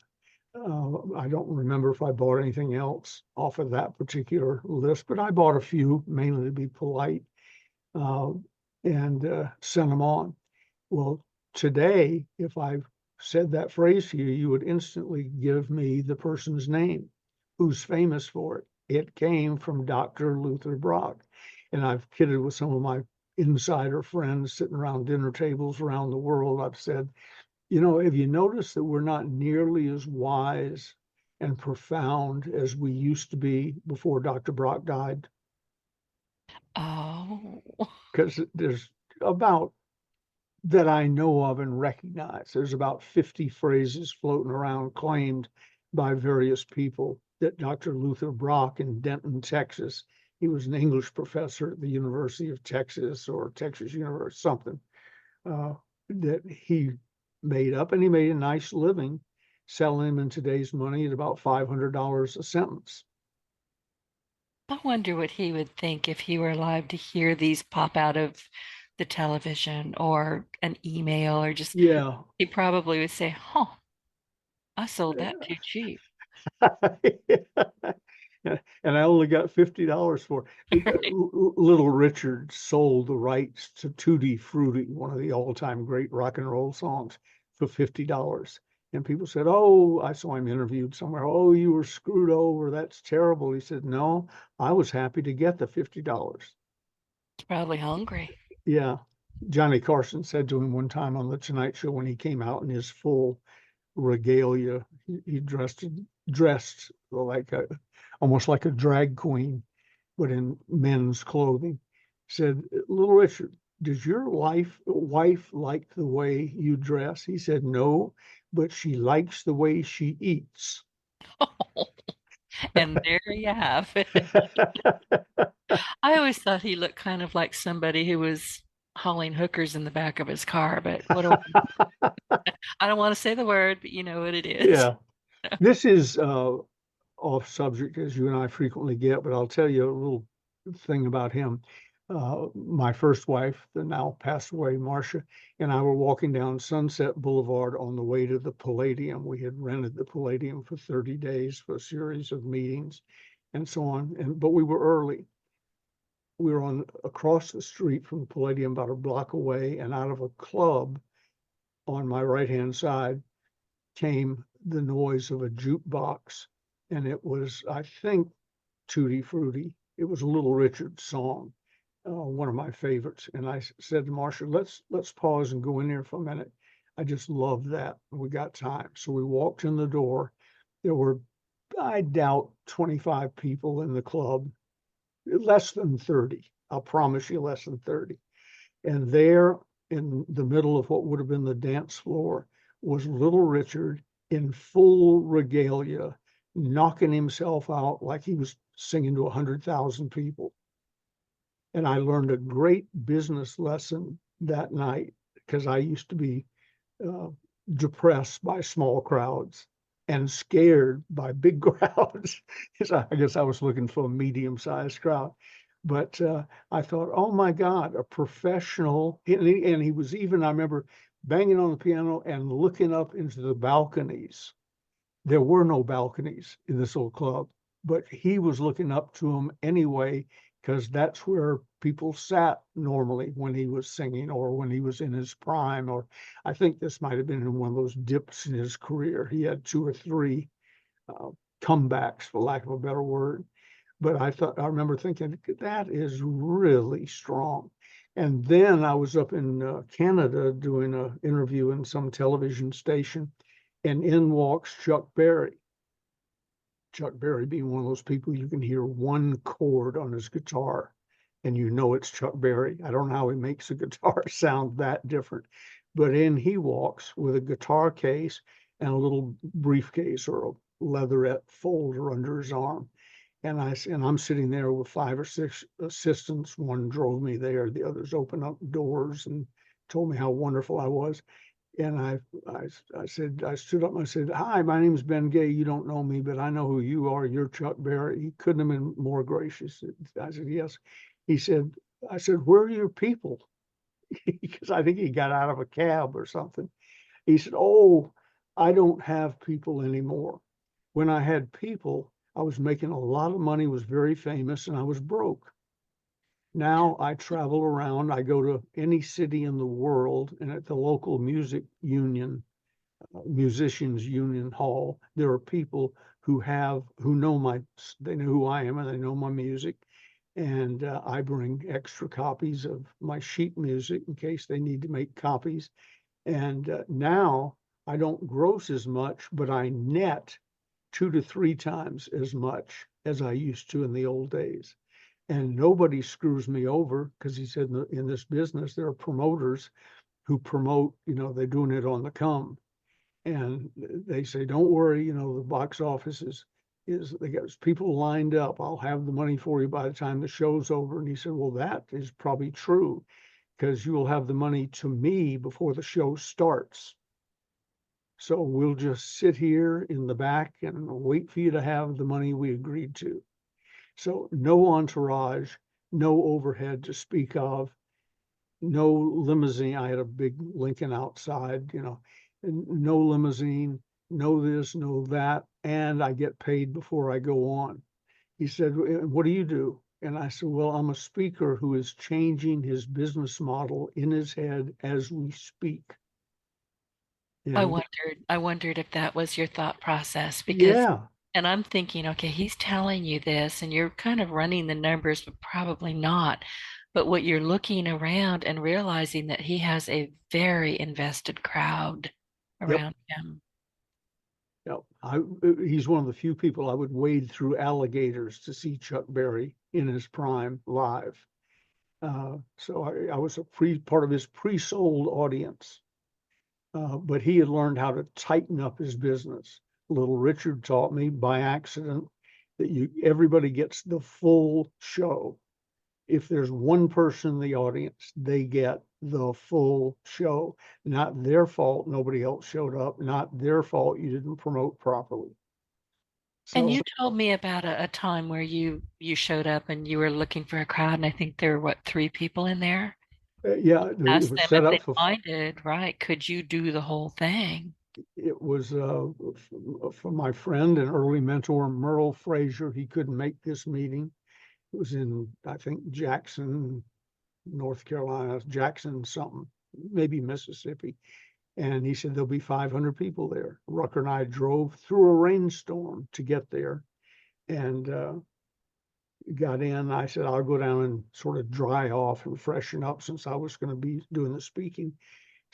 I don't remember if I bought anything else off of that particular list, but I bought a few, mainly to be polite, uh, and sent them on. Well, today, if I said that phrase to you, you would instantly give me the person's name who's famous for it. It came from Dr. Luther Brock. And I've kidded with some of my insider friends sitting around dinner tables around the world. I've said, have you noticed that we're not nearly as wise and profound as we used to be before Dr. Brock died? Oh, Because there's about that I know of and recognize. There's about 50 phrases floating around claimed by various people that Dr. Luther Brock in Denton, Texas, he was an English professor at the University of Texas or Texas University, something, uh, that he made up, and he made a nice living selling them in today's money at about $500 a sentence. I wonder what he would think if he were alive to hear these pop out of the television or an email or just, Yeah. he probably would say, huh, I sold that too cheap. And I only got $50 for it. Little Richard sold the rights to Tutti Frutti, one of the all-time great rock and roll songs, for $50. And people said, "Oh," I saw him interviewed somewhere. "Oh, you were screwed over. That's terrible." He said, "No, I was happy to get the $50." He's probably hungry. Yeah. Johnny Carson said to him one time on the Tonight Show when he came out in his full regalia. He dressed like almost like a drag queen, but in men's clothing. Said, "Little Richard, does your wife like the way you dress?" He said, "No, but she likes the way she eats." And there you have it. I always thought he looked kind of like somebody who was hauling hookers in the back of his car, but what do I don't want to say the word, but you know what it is. Yeah, this is off subject as you and I frequently get, but I'll tell you a little thing about him. My first wife, the now passed away Marcia, and I were walking down Sunset Boulevard on the way to the Palladium. We had rented the Palladium for 30 days for a series of meetings and so on. But we were early. We were on across the street from the Palladium, about a block away, and out of a club on my right hand side came the noise of a jukebox, and it was, I think, Tutti Frutti. It was Little Richard's song, one of my favorites. And I said to Marcia, "Let's pause and go in there for a minute. I just love that. We got time." So we walked in the door. There were, I doubt, 25 people in the club, less than 30. I'll promise you, less than 30. And there in the middle of what would have been the dance floor was Little Richard in full regalia, knocking himself out like he was singing to 100,000 people. And I learned a great business lesson that night because I used to be uh, depressed by small crowds and scared by big crowds. So I guess I was looking for a medium-sized crowd. But I thought, oh my God, a professional. And he was even, I remember banging on the piano and looking up into the balconies. There were no balconies in this old club, but he was looking up to them anyway, because that's where people sat normally when he was singing or when he was in his prime. Or I think this might have been in one of those dips in his career. He had two or three uh, comebacks, for lack of a better word. But I remember thinking, that is really strong. And then I was up in Canada doing an interview in some television station, and in walks Chuck Berry. Chuck Berry being one of those people you can hear one chord on his guitar and you know it's Chuck Berry. I don't know how he makes a guitar sound that different, but in he walks with a guitar case and a little briefcase or a leatherette folder under his arm. And I'm sitting there with five or six assistants. One drove me there, the others opened up doors and told me how wonderful I was. And I said, I stood up and I said, "Hi, my name's Ben Gay. You don't know me, but I know who you are. You're Chuck Berry." He couldn't have been more gracious. I said, "Yes." He said, I said, "Where are your people?" Because I think he got out of a cab or something. He said, "Oh, I don't have people anymore. When I had people, I was making a lot of money, was very famous, and I was broke. Now I travel around. I go to any city in the world, and at the local musicians union hall, there are people who know they know who I am and they know my music. And I bring extra copies of my sheet music in case they need to make copies. And now I don't gross as much, but I net 2 to 3 times as much as I used to in the old days. And nobody screws me over because he said in this business, there are promoters who promote, they're doing it on the come. And they say, "Don't worry, the box office is they got people lined up. I'll have the money for you by the time the show's over." And he said, "Well, that is probably true because you will have the money to me before the show starts. So we'll just sit here in the back and wait for you to have the money we agreed to." So no entourage, no overhead to speak of, no limousine. I had a big Lincoln outside, no limousine, no this, no that, and I get paid before I go on. He said, what do you do? And I said, well, I'm a speaker who is changing his business model in his head as we speak. And I wondered if that was your thought process because, yeah, and I'm thinking, okay, he's telling you this and you're kind of running the numbers, but probably not. But what you're looking around and realizing that he has a very invested crowd yep, around him. yep. He's one of the few people I would wade through alligators to see Chuck Berry in his prime live. So I was part of his pre-sold audience. But he had learned how to tighten up his business. Little Richard taught me by accident that everybody gets the full show. If there's one person in the audience, they get the full show. Not their fault nobody else showed up, not their fault you didn't promote properly. And So you told me about a time where you showed up and you were looking for a crowd, and I think there were what, three people in there? yeah, it Ask was them if set up they for minded, right? Could you do the whole thing? it was for my friend and early mentor Merle Frazier. He couldn't make this meeting. It was in, I think, Jackson, North Carolina, Jackson something, maybe Mississippi. And he said there'll be 500 people there. Rucker and I drove through a rainstorm to get there and got in. I said, I'll go down and sort of dry off and freshen up since I was going to be doing the speaking.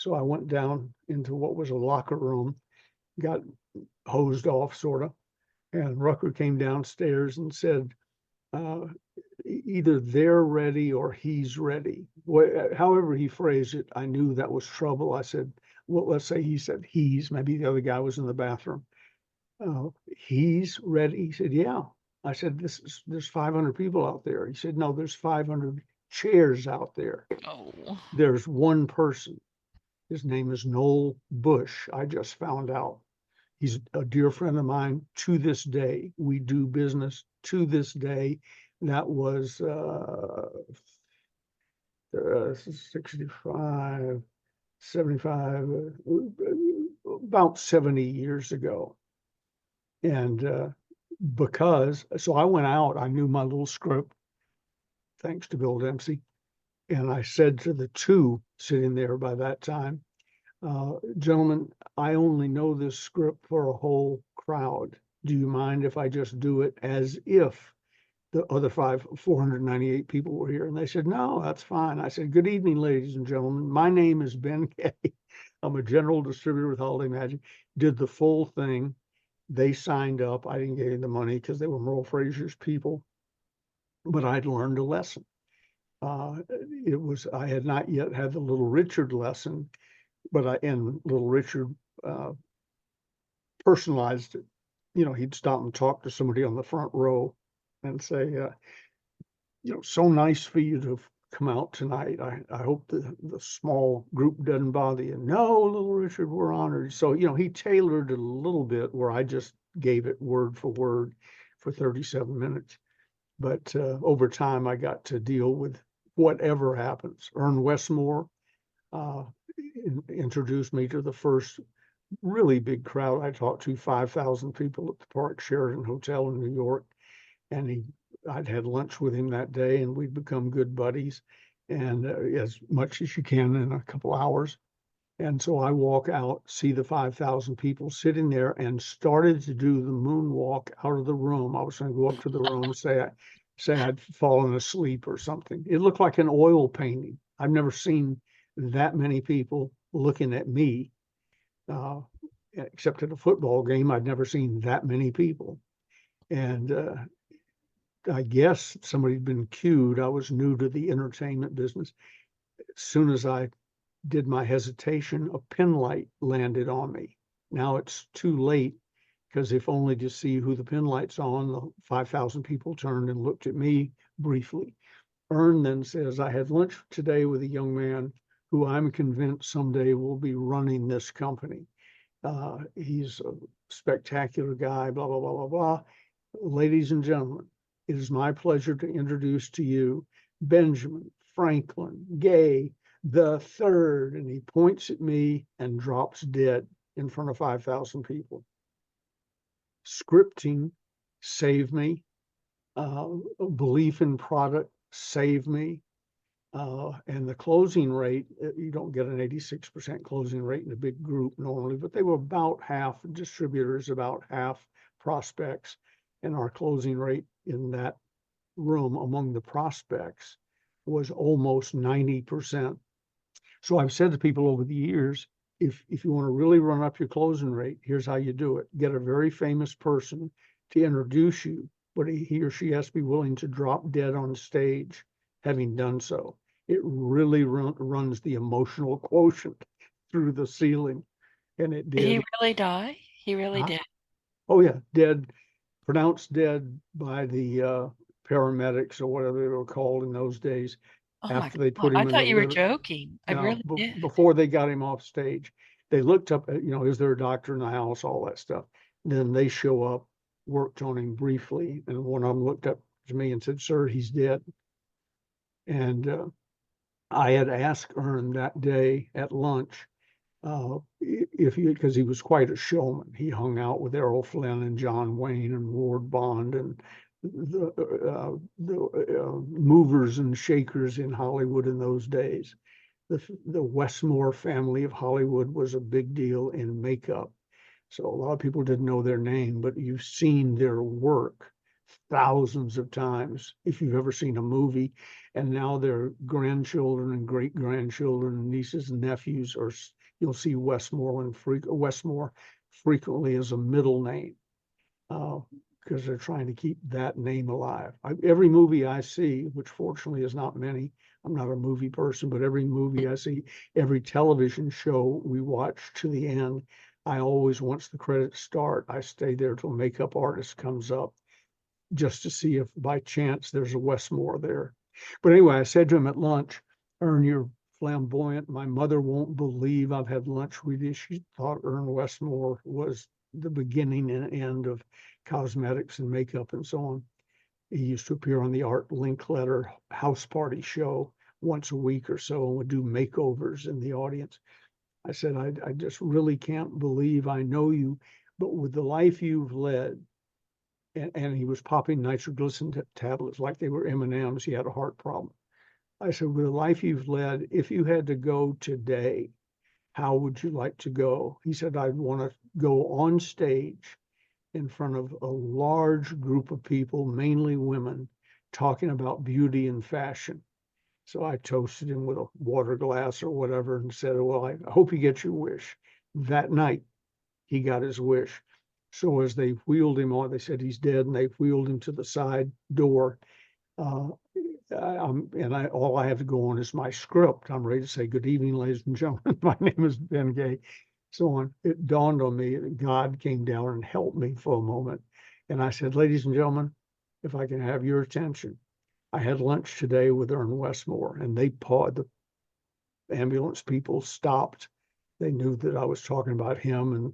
So I went down into what was a locker room, got hosed off sort of. And Rucker came downstairs and said, uh, either they're ready or he's ready. However he phrased it, I knew that was trouble. I said, well, let's say he said he's, maybe the other guy was in the bathroom. He's ready. He said, yeah. I said, there's 500 people out there. He said, no, there's 500 chairs out there. Oh, There's one person. His name is Noel Bush. I just found out. He's a dear friend of mine to this day. We do business to this day. That was 65, 75, about 70 years ago. And so I went out, I knew my little script, thanks to Bill Dempsey. And I said to the two sitting there by that time, gentlemen, I only know this script for a whole crowd. Do you mind if I just do it as if the other 498 people were here? And they said, no, that's fine. I said, good evening, ladies and gentlemen. My name is Ben Kay. I'm a general distributor with Holiday Magic. Did the full thing. They signed up. I didn't get any the money because they were Merle Frazier's people, but I'd learned a lesson. I had not yet had the Little Richard lesson, and Little Richard personalized it. He'd stop and talk to somebody on the front row and say, so nice for you to have come out tonight. I hope the small group doesn't bother you. No, Little Richard, we're honored. So, he tailored it a little bit where I just gave it word for word for 37 minutes. But over time, I got to deal with whatever happens. Ern Westmore uh, introduced me to the first really big crowd I talked to, 5,000 people at the Park Sheraton Hotel in New York. And I'd had lunch with him that day and we'd become good buddies, and as much as you can in a couple hours. And so I walk out, see the 5,000 people sitting there, and started to do the moonwalk out of the room. I was going to go up to the room, say I'd fallen asleep or something. It looked like an oil painting. I've never seen that many people looking at me, uh, except at a football game. I'd never seen that many people. And I guess somebody had been cued. I was new to the entertainment business. As soon as I did my hesitation, a pin light landed on me. Now it's too late, because if only to see who the pin light's on, the 5,000 people turned and looked at me briefly. Ern then says, I had lunch today with a young man who I'm convinced someday will be running this company. He's a spectacular guy, blah, blah, blah, blah, blah. Ladies and gentlemen, It is my pleasure to introduce to you Benjamin Franklin Gay the third. And he points at me and drops dead in front of 5,000 people. Scripting saved me. Belief in product saved me. And the closing rate, you don't get an 86% closing rate in a big group normally, but they were about half distributors, about half prospects. And our closing rate in that room among the prospects was almost 90%. So I've said to people over the years, if you want to really run up your closing rate, here's how you do it. Get a very famous person to introduce you, but he or she has to be willing to drop dead on stage having done so. It really runs the emotional quotient through the ceiling. And it Did he did. really die? He really Huh? did. Oh yeah, dead, pronounced dead by the paramedics or whatever they were called in those days Oh my after they God. put I him in the thought you were litter. joking. I Now, really did. before they got him off stage, they looked up, is there a doctor in the house, all that stuff. Then they show up, worked on him briefly, and one of them looked up to me and said, "Sir, he's dead." And I had asked Ern that day at lunch if he, because he was quite a showman. He hung out with Errol Flynn and John Wayne and Ward Bond and the movers and shakers in Hollywood in those days. The Westmore family of Hollywood was a big deal in makeup. So a lot of people didn't know their name, but you've seen their work thousands of times if you've ever seen a movie. And now their grandchildren and great grandchildren and nieces and nephews are, you'll see Westmore frequently as a middle name because they're trying to keep that name alive. Every movie I see, which fortunately is not many, I'm not a movie person, but every movie I see, every television show we watch to the end, I always, once the credits start, I stay there till makeup artist comes up just to see if by chance there's a Westmore there. But anyway, I said to him at lunch, Ern, you're flamboyant. My mother won't believe I've had lunch with you. She thought Ern Westmore was the beginning and end of cosmetics and makeup and so on. He used to appear on the Art Linkletter house party show once a week or so and would do makeovers in the audience. I said, I just really can't believe I know you, but with the life you've led, and he was popping nitroglycerin tablets like they were M&Ms. He had a heart problem. I said, with the life you've led, if you had to go today, how would you like to go? He said, I'd want to go on stage in front of a large group of people, mainly women, talking about beauty and fashion. So I toasted him with a water glass or whatever and said, well, I hope you get your wish. That night, he got his wish. So as they wheeled him on, they said he's dead, and they wheeled him to the side door. Uh, all I have to go on is my script. I'm ready to say, good evening, ladies and gentlemen. My name is Ben Gay. So on, it dawned on me that God came down and helped me for a moment. And I said, ladies and gentlemen, if I can have your attention, I had lunch today with Ern Westmore, and they paused. The ambulance people stopped. They knew that I was talking about him, and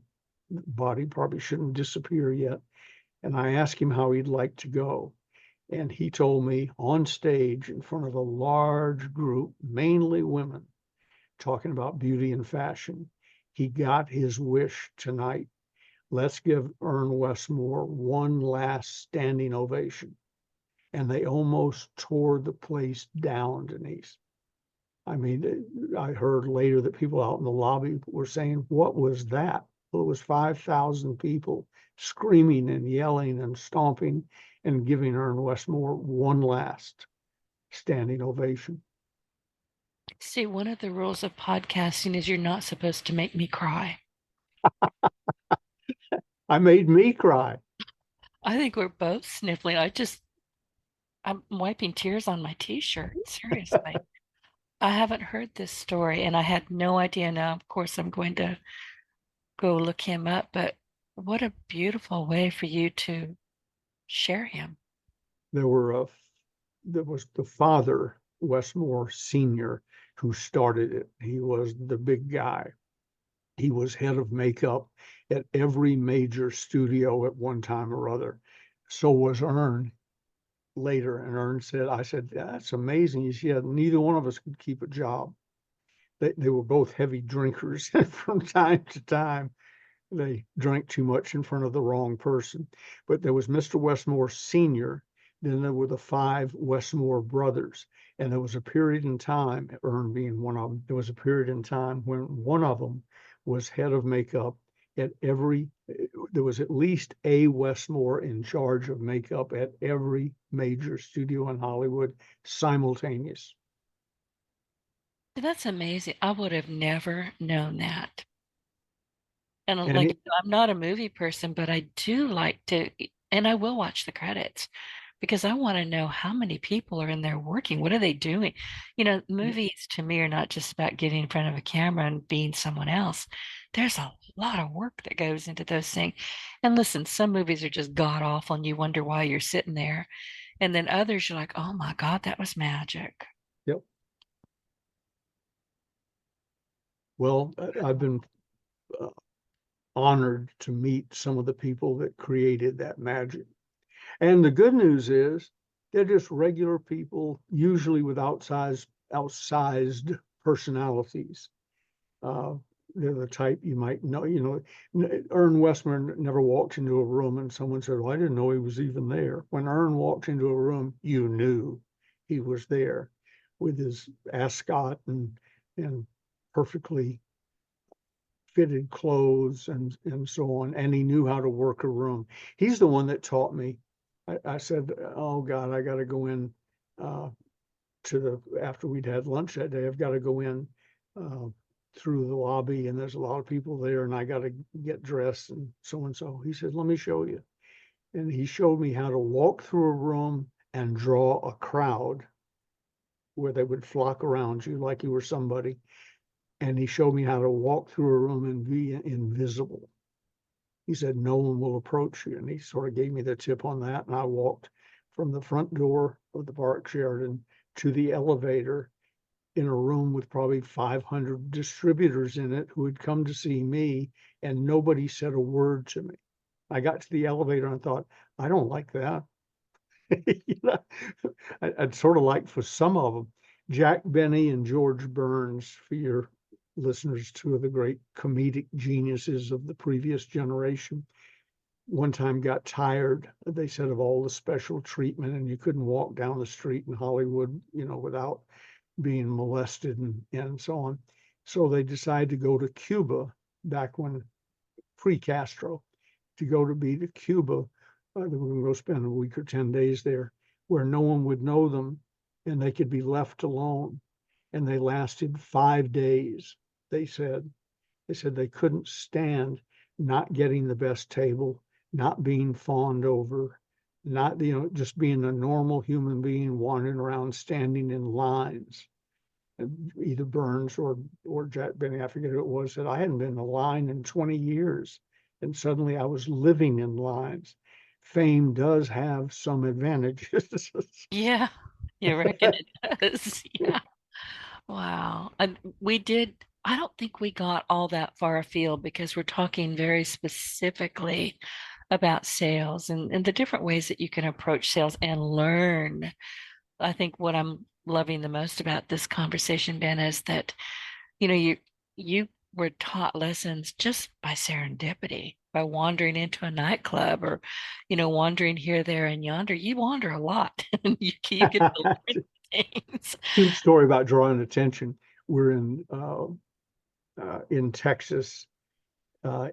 the body probably shouldn't disappear yet. And I asked him how he'd like to go. And he told me on stage in front of a large group, mainly women, talking about beauty and fashion, he got his wish tonight. Let's give Ern Westmore one last standing ovation. And they almost tore the place down, Denise. I mean, I heard later that people out in the lobby were saying, what was that? Well, it was 5,000 people screaming and yelling and stomping and giving Ern Westmore one last standing ovation. See, one of the rules of podcasting is you're not supposed to make me cry. I made me cry. I think we're both sniffling. I'm wiping tears on my t-shirt. Seriously. I haven't heard this story and I had no idea. Now, of course, I'm going to go look him up, but what a beautiful way for you to share him. There were a, there was the father, Westmore Sr., who started it. He was the big guy. He was head of makeup at every major studio at one time or other. So was Ern. later, and Ern said, I said, that's amazing. He said, neither one of us could keep a job. They were both heavy drinkers. From time to time, they drank too much in front of the wrong person. But there was Mr. Westmore Sr., then there were the five Westmore brothers. And there was a period in time, Ern being one of them, there was a period in time when one of them was head of makeup at every, there was at least a Westmore in charge of makeup at every major studio in Hollywood simultaneous. That's amazing. I would have never known that. And And like, he, I'm not a movie person, but I do like to, and I will watch the credits because I want to know how many people are in there working. What are they doing? Movies to me are not just about getting in front of a camera and being someone else. There's a lot of work that goes into those things. And listen, some movies are just god awful and you wonder why you're sitting there. And then others you're like, oh my God, that was magic. yep. Well, I've been uh, honored to meet some of the people that created that magic. And the good news is they're just regular people, usually with outsized personalities. Uh, they're the type you might know. Ern Westman never walked into a room and someone said, well, I didn't know he was even there. When Ern walked into a room, you knew he was there with his ascot and perfectly fitted clothes and so on, and he knew how to work a room. He's the one that taught me. I said, "Oh God, I got to go in uh, to the after we'd had lunch that day. I've got to go in uh, through the lobby, and there's a lot of people there, and I got to get dressed and so and so." He said, "Let me show you," and he showed me how to walk through a room and draw a crowd where they would flock around you like you were somebody. And he showed me how to walk through a room and be invisible. He said, no one will approach you. And he sort of gave me the tip on that. And I walked from the front door of the Park Sheridan to the elevator in a room with probably 500 distributors in it who had come to see me, and nobody said a word to me. I got to the elevator and I thought, I don't like that. You know, I'd sort of like for some of them, Jack Benny and George Burns, for your listeners, two of the great comedic geniuses of the previous generation, one time got tired, they said, of all the special treatment, and you couldn't walk down the street in Hollywood, without being molested and so on. So they decided to go to Cuba back when pre-Castro, to go to be to Cuba. They were going to go spend a week or 10 days there where no one would know them and they could be left alone. And they lasted 5 days, they said. They said they couldn't stand not getting the best table, not being fawned over, not, just being a normal human being wandering around standing in lines. And either Burns or Jack Benny, I forget who it was, said I hadn't been in a line in 20 years. And suddenly I was living in lines. Fame does have some advantages. Yeah, you reckon it does. Yeah. Wow. And we did, I don't think we got all that far afield because we're talking very specifically about sales and the different ways that you can approach sales and learn. I think what I'm loving the most about this conversation, Ben, is that, you were taught lessons just by serendipity, by wandering into a nightclub or, wandering here, there, and yonder. You wander a lot and you get to learn things. Cute story about drawing attention. We're in Texas,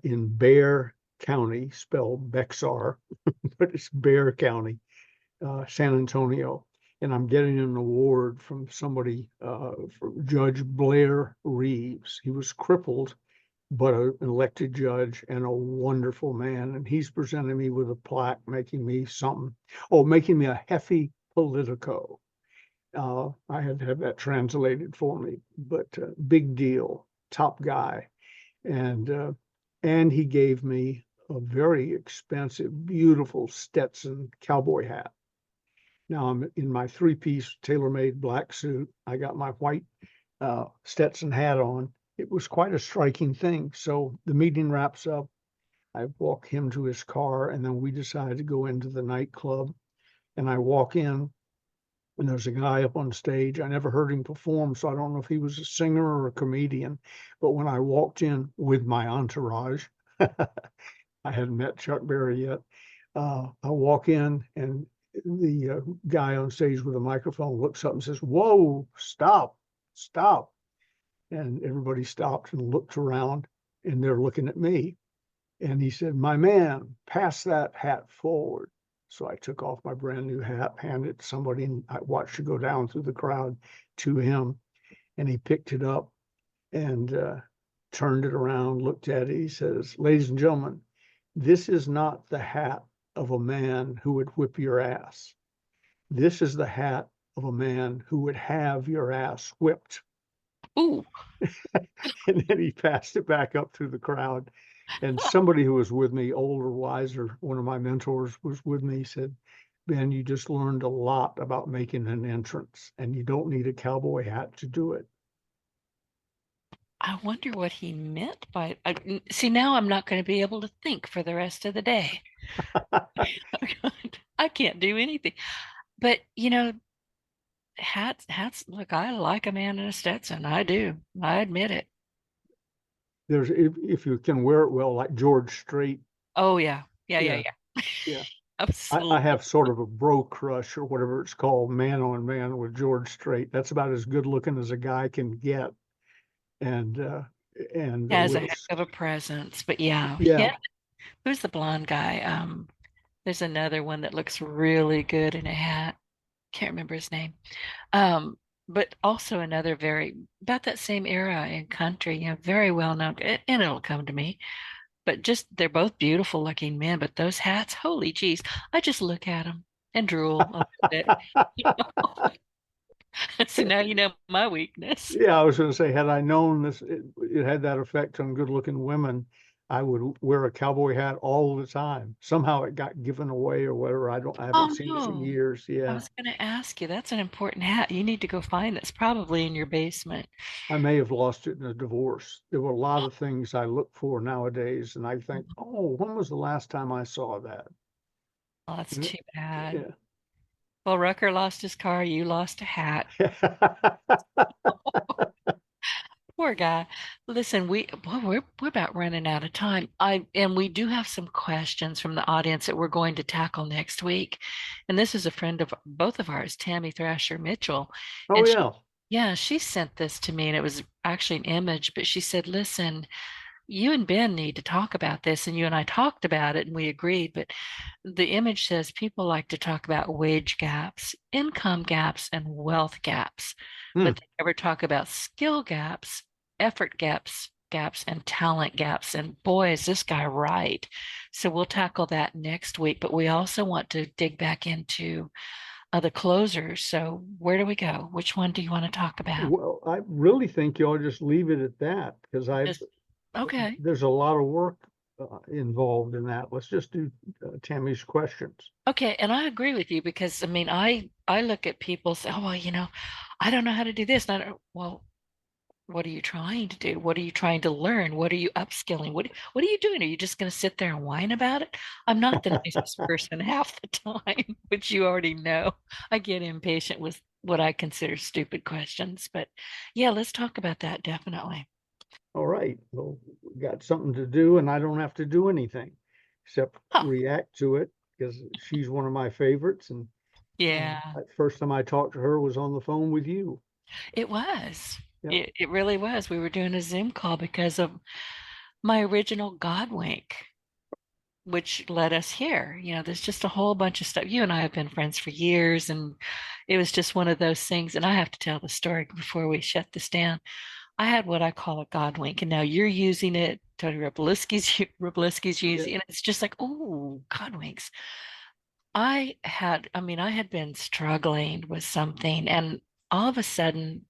in Bear County, spelled Bexar, but it's Bear County, San Antonio. And I'm getting an award from somebody, from Judge Blair Reeves. He was crippled, but an elected judge and a wonderful man. And he's presenting me with a plaque, making me something. Oh, making me a Hefty Politico. I had to have that translated for me, but big deal, top guy. And he gave me a very expensive, beautiful Stetson cowboy hat. Now I'm in my three-piece tailor-made black suit. I got my white Stetson hat on. It was quite a striking thing. So the meeting wraps up. I walk him to his car, and then we decide to go into the nightclub. And I walk in, and there's a guy up on stage. I never heard him perform, so I don't know if he was a singer or a comedian. But when I walked in with my entourage, I hadn't met Chuck Berry yet. I walk in, and the guy on stage with a microphone looks up and says, "Whoa, stop, stop." And everybody stopped and looked around, and they're looking at me. And he said, "My man, pass that hat forward." So I took off my brand new hat, handed it to somebody, and I watched it go down through the crowd to him. And he picked it up and turned it around, looked at it. He says, "Ladies and gentlemen, this is not the hat of a man who would whip your ass. This is the hat of a man who would have your ass whipped." Ooh, And then he passed it back up through the crowd. And somebody who was with me, older, wiser, one of my mentors was with me, said, "Ben, you just learned a lot about making an entrance, and you don't need a cowboy hat to do it." I wonder what he meant by see, now I'm not going to be able to think for the rest of the day. I can't do anything. But hats, look, I like a man in a Stetson. I do. I admit it. There's if you can wear it well, like George Strait. Oh yeah. Yeah, yeah, Yeah, yeah. yeah. I Absolutely. have sort of a bro crush or whatever it's called, man on man with George Strait. That's about as good looking as a guy can get. And Has a with heck of a presence. But yeah. yeah, Yeah. Who's the blonde guy? There's another one that looks really good in a hat. Can't remember his name. Um, but also another very about that same era in country, very well known, and it'll come to me. But just they're both beautiful looking men. But those hats, holy geez, I just look at them and drool a little bit. So now you know my weakness. yeah. I was going to say, had I known this, it had that effect on good looking women, I would wear a cowboy hat all the time. Somehow it got given away or whatever. I haven't Oh seen it in no. years. I Yeah. was going to ask you, that's an important hat. You need to go find that's probably in your basement. I may have lost it in a divorce. There were a lot of things I look for nowadays, and I think, oh, when was the last time I saw that? Oh, that's And too bad. yeah. Well, Rucker lost his car. You lost a hat. Poor guy. Listen, we're about running out of time. And we do have some questions from the audience that we're going to tackle next week. And this is a friend of both of ours, Tammy Thrasher Mitchell. Oh And she, yeah. yeah, she sent this to me and it was actually an image, but she said, "Listen, you and Ben need to talk about this." And you and I talked about it and we agreed. But the image says people like to talk about wage gaps, income gaps, and wealth gaps, Hmm. but they never talk about skill gaps, effort gaps, and talent gaps. And boy, is this guy right. So we'll tackle that next week. But we also want to dig back into the closers. So where do we go? Which one do you want to talk about? Well, I really think you ought to just leave it at that because Just okay. there's a lot of work involved in that. Let's just do Tammy's questions. Okay, and I agree with you because I mean I look at people say, "Oh, well, I don't know how to do this." And I don't, well, what are you trying to do? What are you trying to learn? What are you upskilling? What are you doing? Are you just going to sit there and whine about it? I'm not the nicest person half the time, which you already know. I get impatient with what I consider stupid questions, but yeah, let's talk about that definitely. All right. Well, we got something to do, and I don't have to do anything except Huh. react to it because she's one of my favorites. And Yeah, first time I talked to her was on the phone with you. it was. Yep. It really was. We were doing a Zoom call because of my original God wink, which led us here. There's just a whole bunch of stuff. You and I have been friends for years, and it was just one of those things. And I have to tell the story before we shut this down. I had what I call a God wink, and now you're using it. Tony Robliski's Yeah. using it. And it's just like, oh, God winks. I had been struggling with something, and all of a sudden,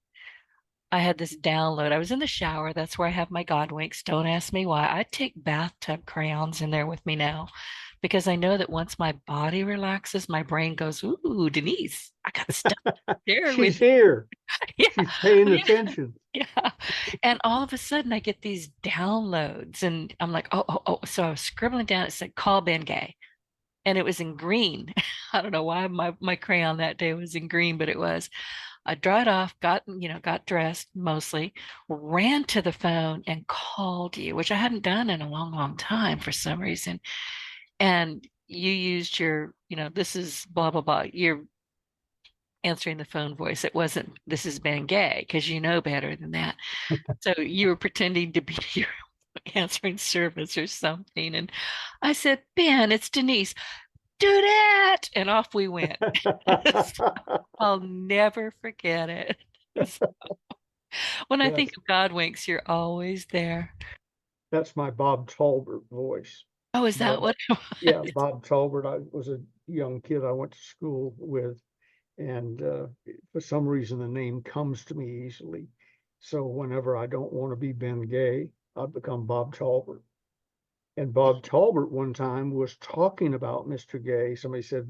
I had this download. I was in the shower. That's where I have my God winks. Don't ask me why. I take bathtub crayons in there with me now because I know that once my body relaxes, my brain goes, "Ooh, Denise, I got stuff there She's with." here. Yeah, She's paying yeah, attention. yeah. And all of a sudden, I get these downloads, and I'm like, "Oh, oh, oh." So I was scribbling down. It said, "Call Ben Gay." and it was in green. I don't know why my crayon that day was in green, but it was. I dried off, got dressed mostly, ran to the phone and called you, which I hadn't done in a long, long time for some reason. And you used this is blah, blah, blah. You're answering the phone voice. It wasn't, this is Ben Gay, because you know better than that. So you were pretending to be your answering service or something. And I said, Ben, it's Denise. Do that. And off we went. I'll never forget it. When I think Yes, of God winks, you're always there. that's my Bob Talbert voice. Oh, is that Bob, what it yeah, was? Bob Talbert. I was a young kid I went to school with, and for some reason the name comes to me easily. So whenever I don't want to be Ben Gay, I become Bob Talbert. And Bob Talbert one time was talking about Mr. Gay. Somebody said,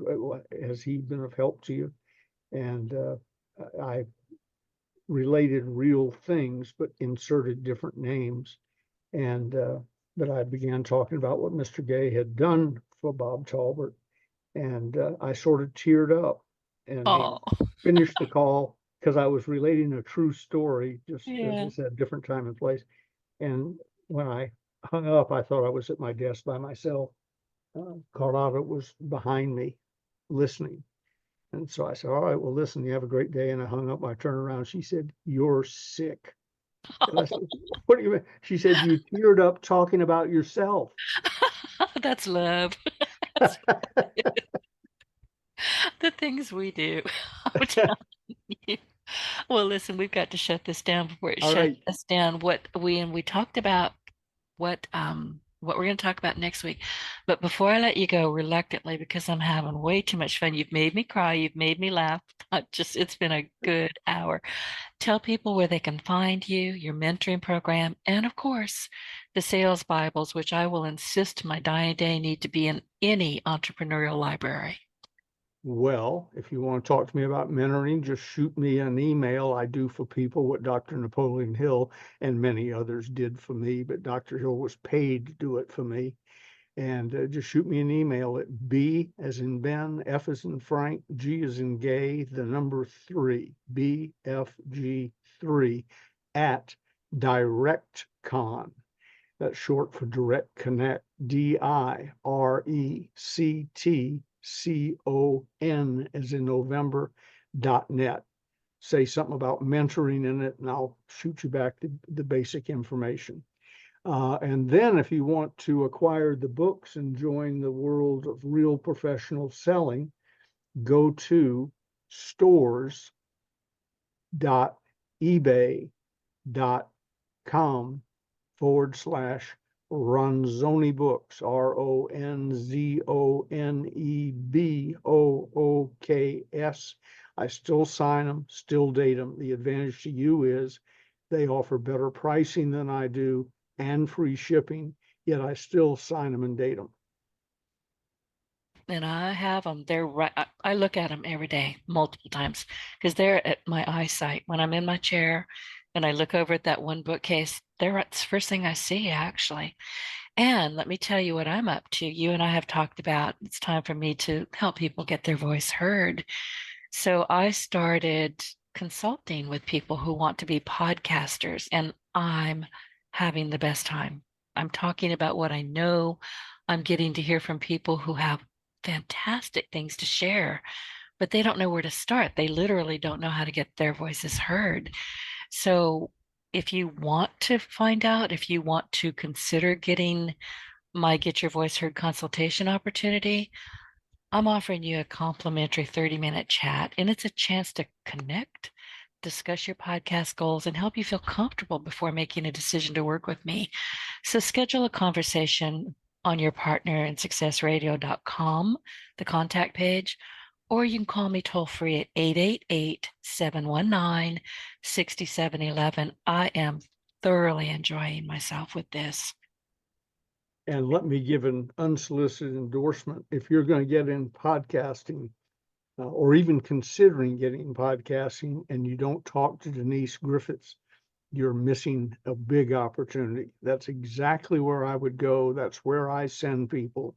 "Has he been of help to you?" And I related real things, but inserted different names. And but I began talking about what Mr. Gay had done for Bob Talbert, and I sort of teared up. And he Oh, finished the call because I was relating a true story, just as I yeah. said, different time and place. And when I hung up, I thought I was at my desk by myself. Carlotta was behind me, listening. And so I said, "All right, well, listen, you have a great day." And I hung up. I turned around. She said, "You're sick." And I said, "What do you mean?" She said, "You teared up talking about yourself." That's love. That's the things we do. I'm telling you. Well, listen, we've got to shut this down before it All shuts right. us down. We talked about what we're going to talk about next week. But before I let you go reluctantly, because I'm having way too much fun, you've made me cry, you've made me laugh. It's been a good hour. Tell people where they can find you, your mentoring program, and of course, the sales Bibles, which I will insist to my dying day need to be in any entrepreneurial library. Well, if you want to talk to me about mentoring, just shoot me an email. I do for people what Dr. Napoleon Hill and many others did for me, but Dr. Hill was paid to do it for me. And just shoot me an email at B as in Ben, F as in Frank, G as in Gay, the number 3, BFG3 at DirectCon. That's short for Direct Connect, DirectCon as in November.net. Say something about mentoring in it, and I'll shoot you back the basic information. And then if you want to acquire the books and join the world of real professional selling, go to stores.ebay.com/Ronzoni Books, RONZONEBOOKS. I still sign them, still date them. The advantage to you is they offer better pricing than I do and free shipping, yet I still sign them and date them. And I have them. They're right. I look at them every day, multiple times, because they're at my eyesight. When I'm in my chair and I look over at that one bookcase, they're the first thing I see, actually. And let me tell you what I'm up to. You and I have talked about it's time for me to help people get their voice heard. So I started consulting with people who want to be podcasters, and I'm having the best time. I'm talking about what I know. I'm getting to hear from people who have fantastic things to share, but they don't know where to start. They literally don't know how to get their voices heard. So if you want to find out, if you want to consider getting my Get Your Voice Heard consultation opportunity, I'm offering you a complimentary 30-minute chat, and it's a chance to connect, discuss your podcast goals, and help you feel comfortable before making a decision to work with me. So schedule a conversation on your partnerinsuccessradio.com, the contact page, or you can call me toll free at 888-719-6711. I am thoroughly enjoying myself with this. And let me give an unsolicited endorsement. If you're going to get in podcasting, or even considering getting in podcasting, and you don't talk to Denise Griffitts, you're missing a big opportunity. That's exactly where I would go. That's where I send people.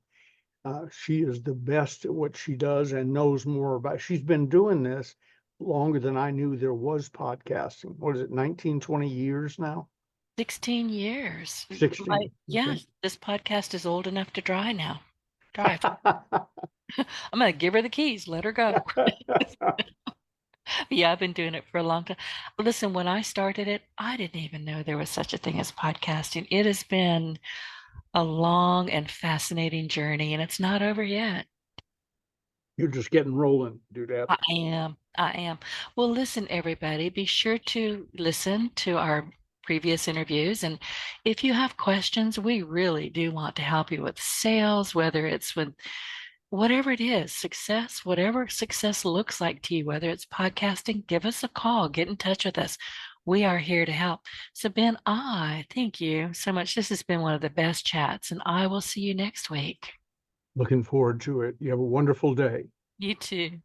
She is the best at what she does and knows more about. She's been doing this longer than I knew there was podcasting. What is it, 19, 20 years now? 16 years. Yeah, 16. this podcast is old enough to drive. I'm gonna give her the keys, let her go. Yeah, I've been doing it for a long time. Listen, when I started it, I didn't even know there was such a thing as podcasting. It has been a long and fascinating journey, and it's not over yet. You're just getting rolling, do that. I am. I am. Well, listen, everybody, be sure to listen to our previous interviews. And if you have questions, we really do want to help you with sales, whether it's with whatever it is, success, whatever success looks like to you, whether it's podcasting, give us a call, get in touch with us. We are here to help. So, Ben, I thank you so much. This has been one of the best chats, and I will see you next week. Looking forward to it. You have a wonderful day. You too.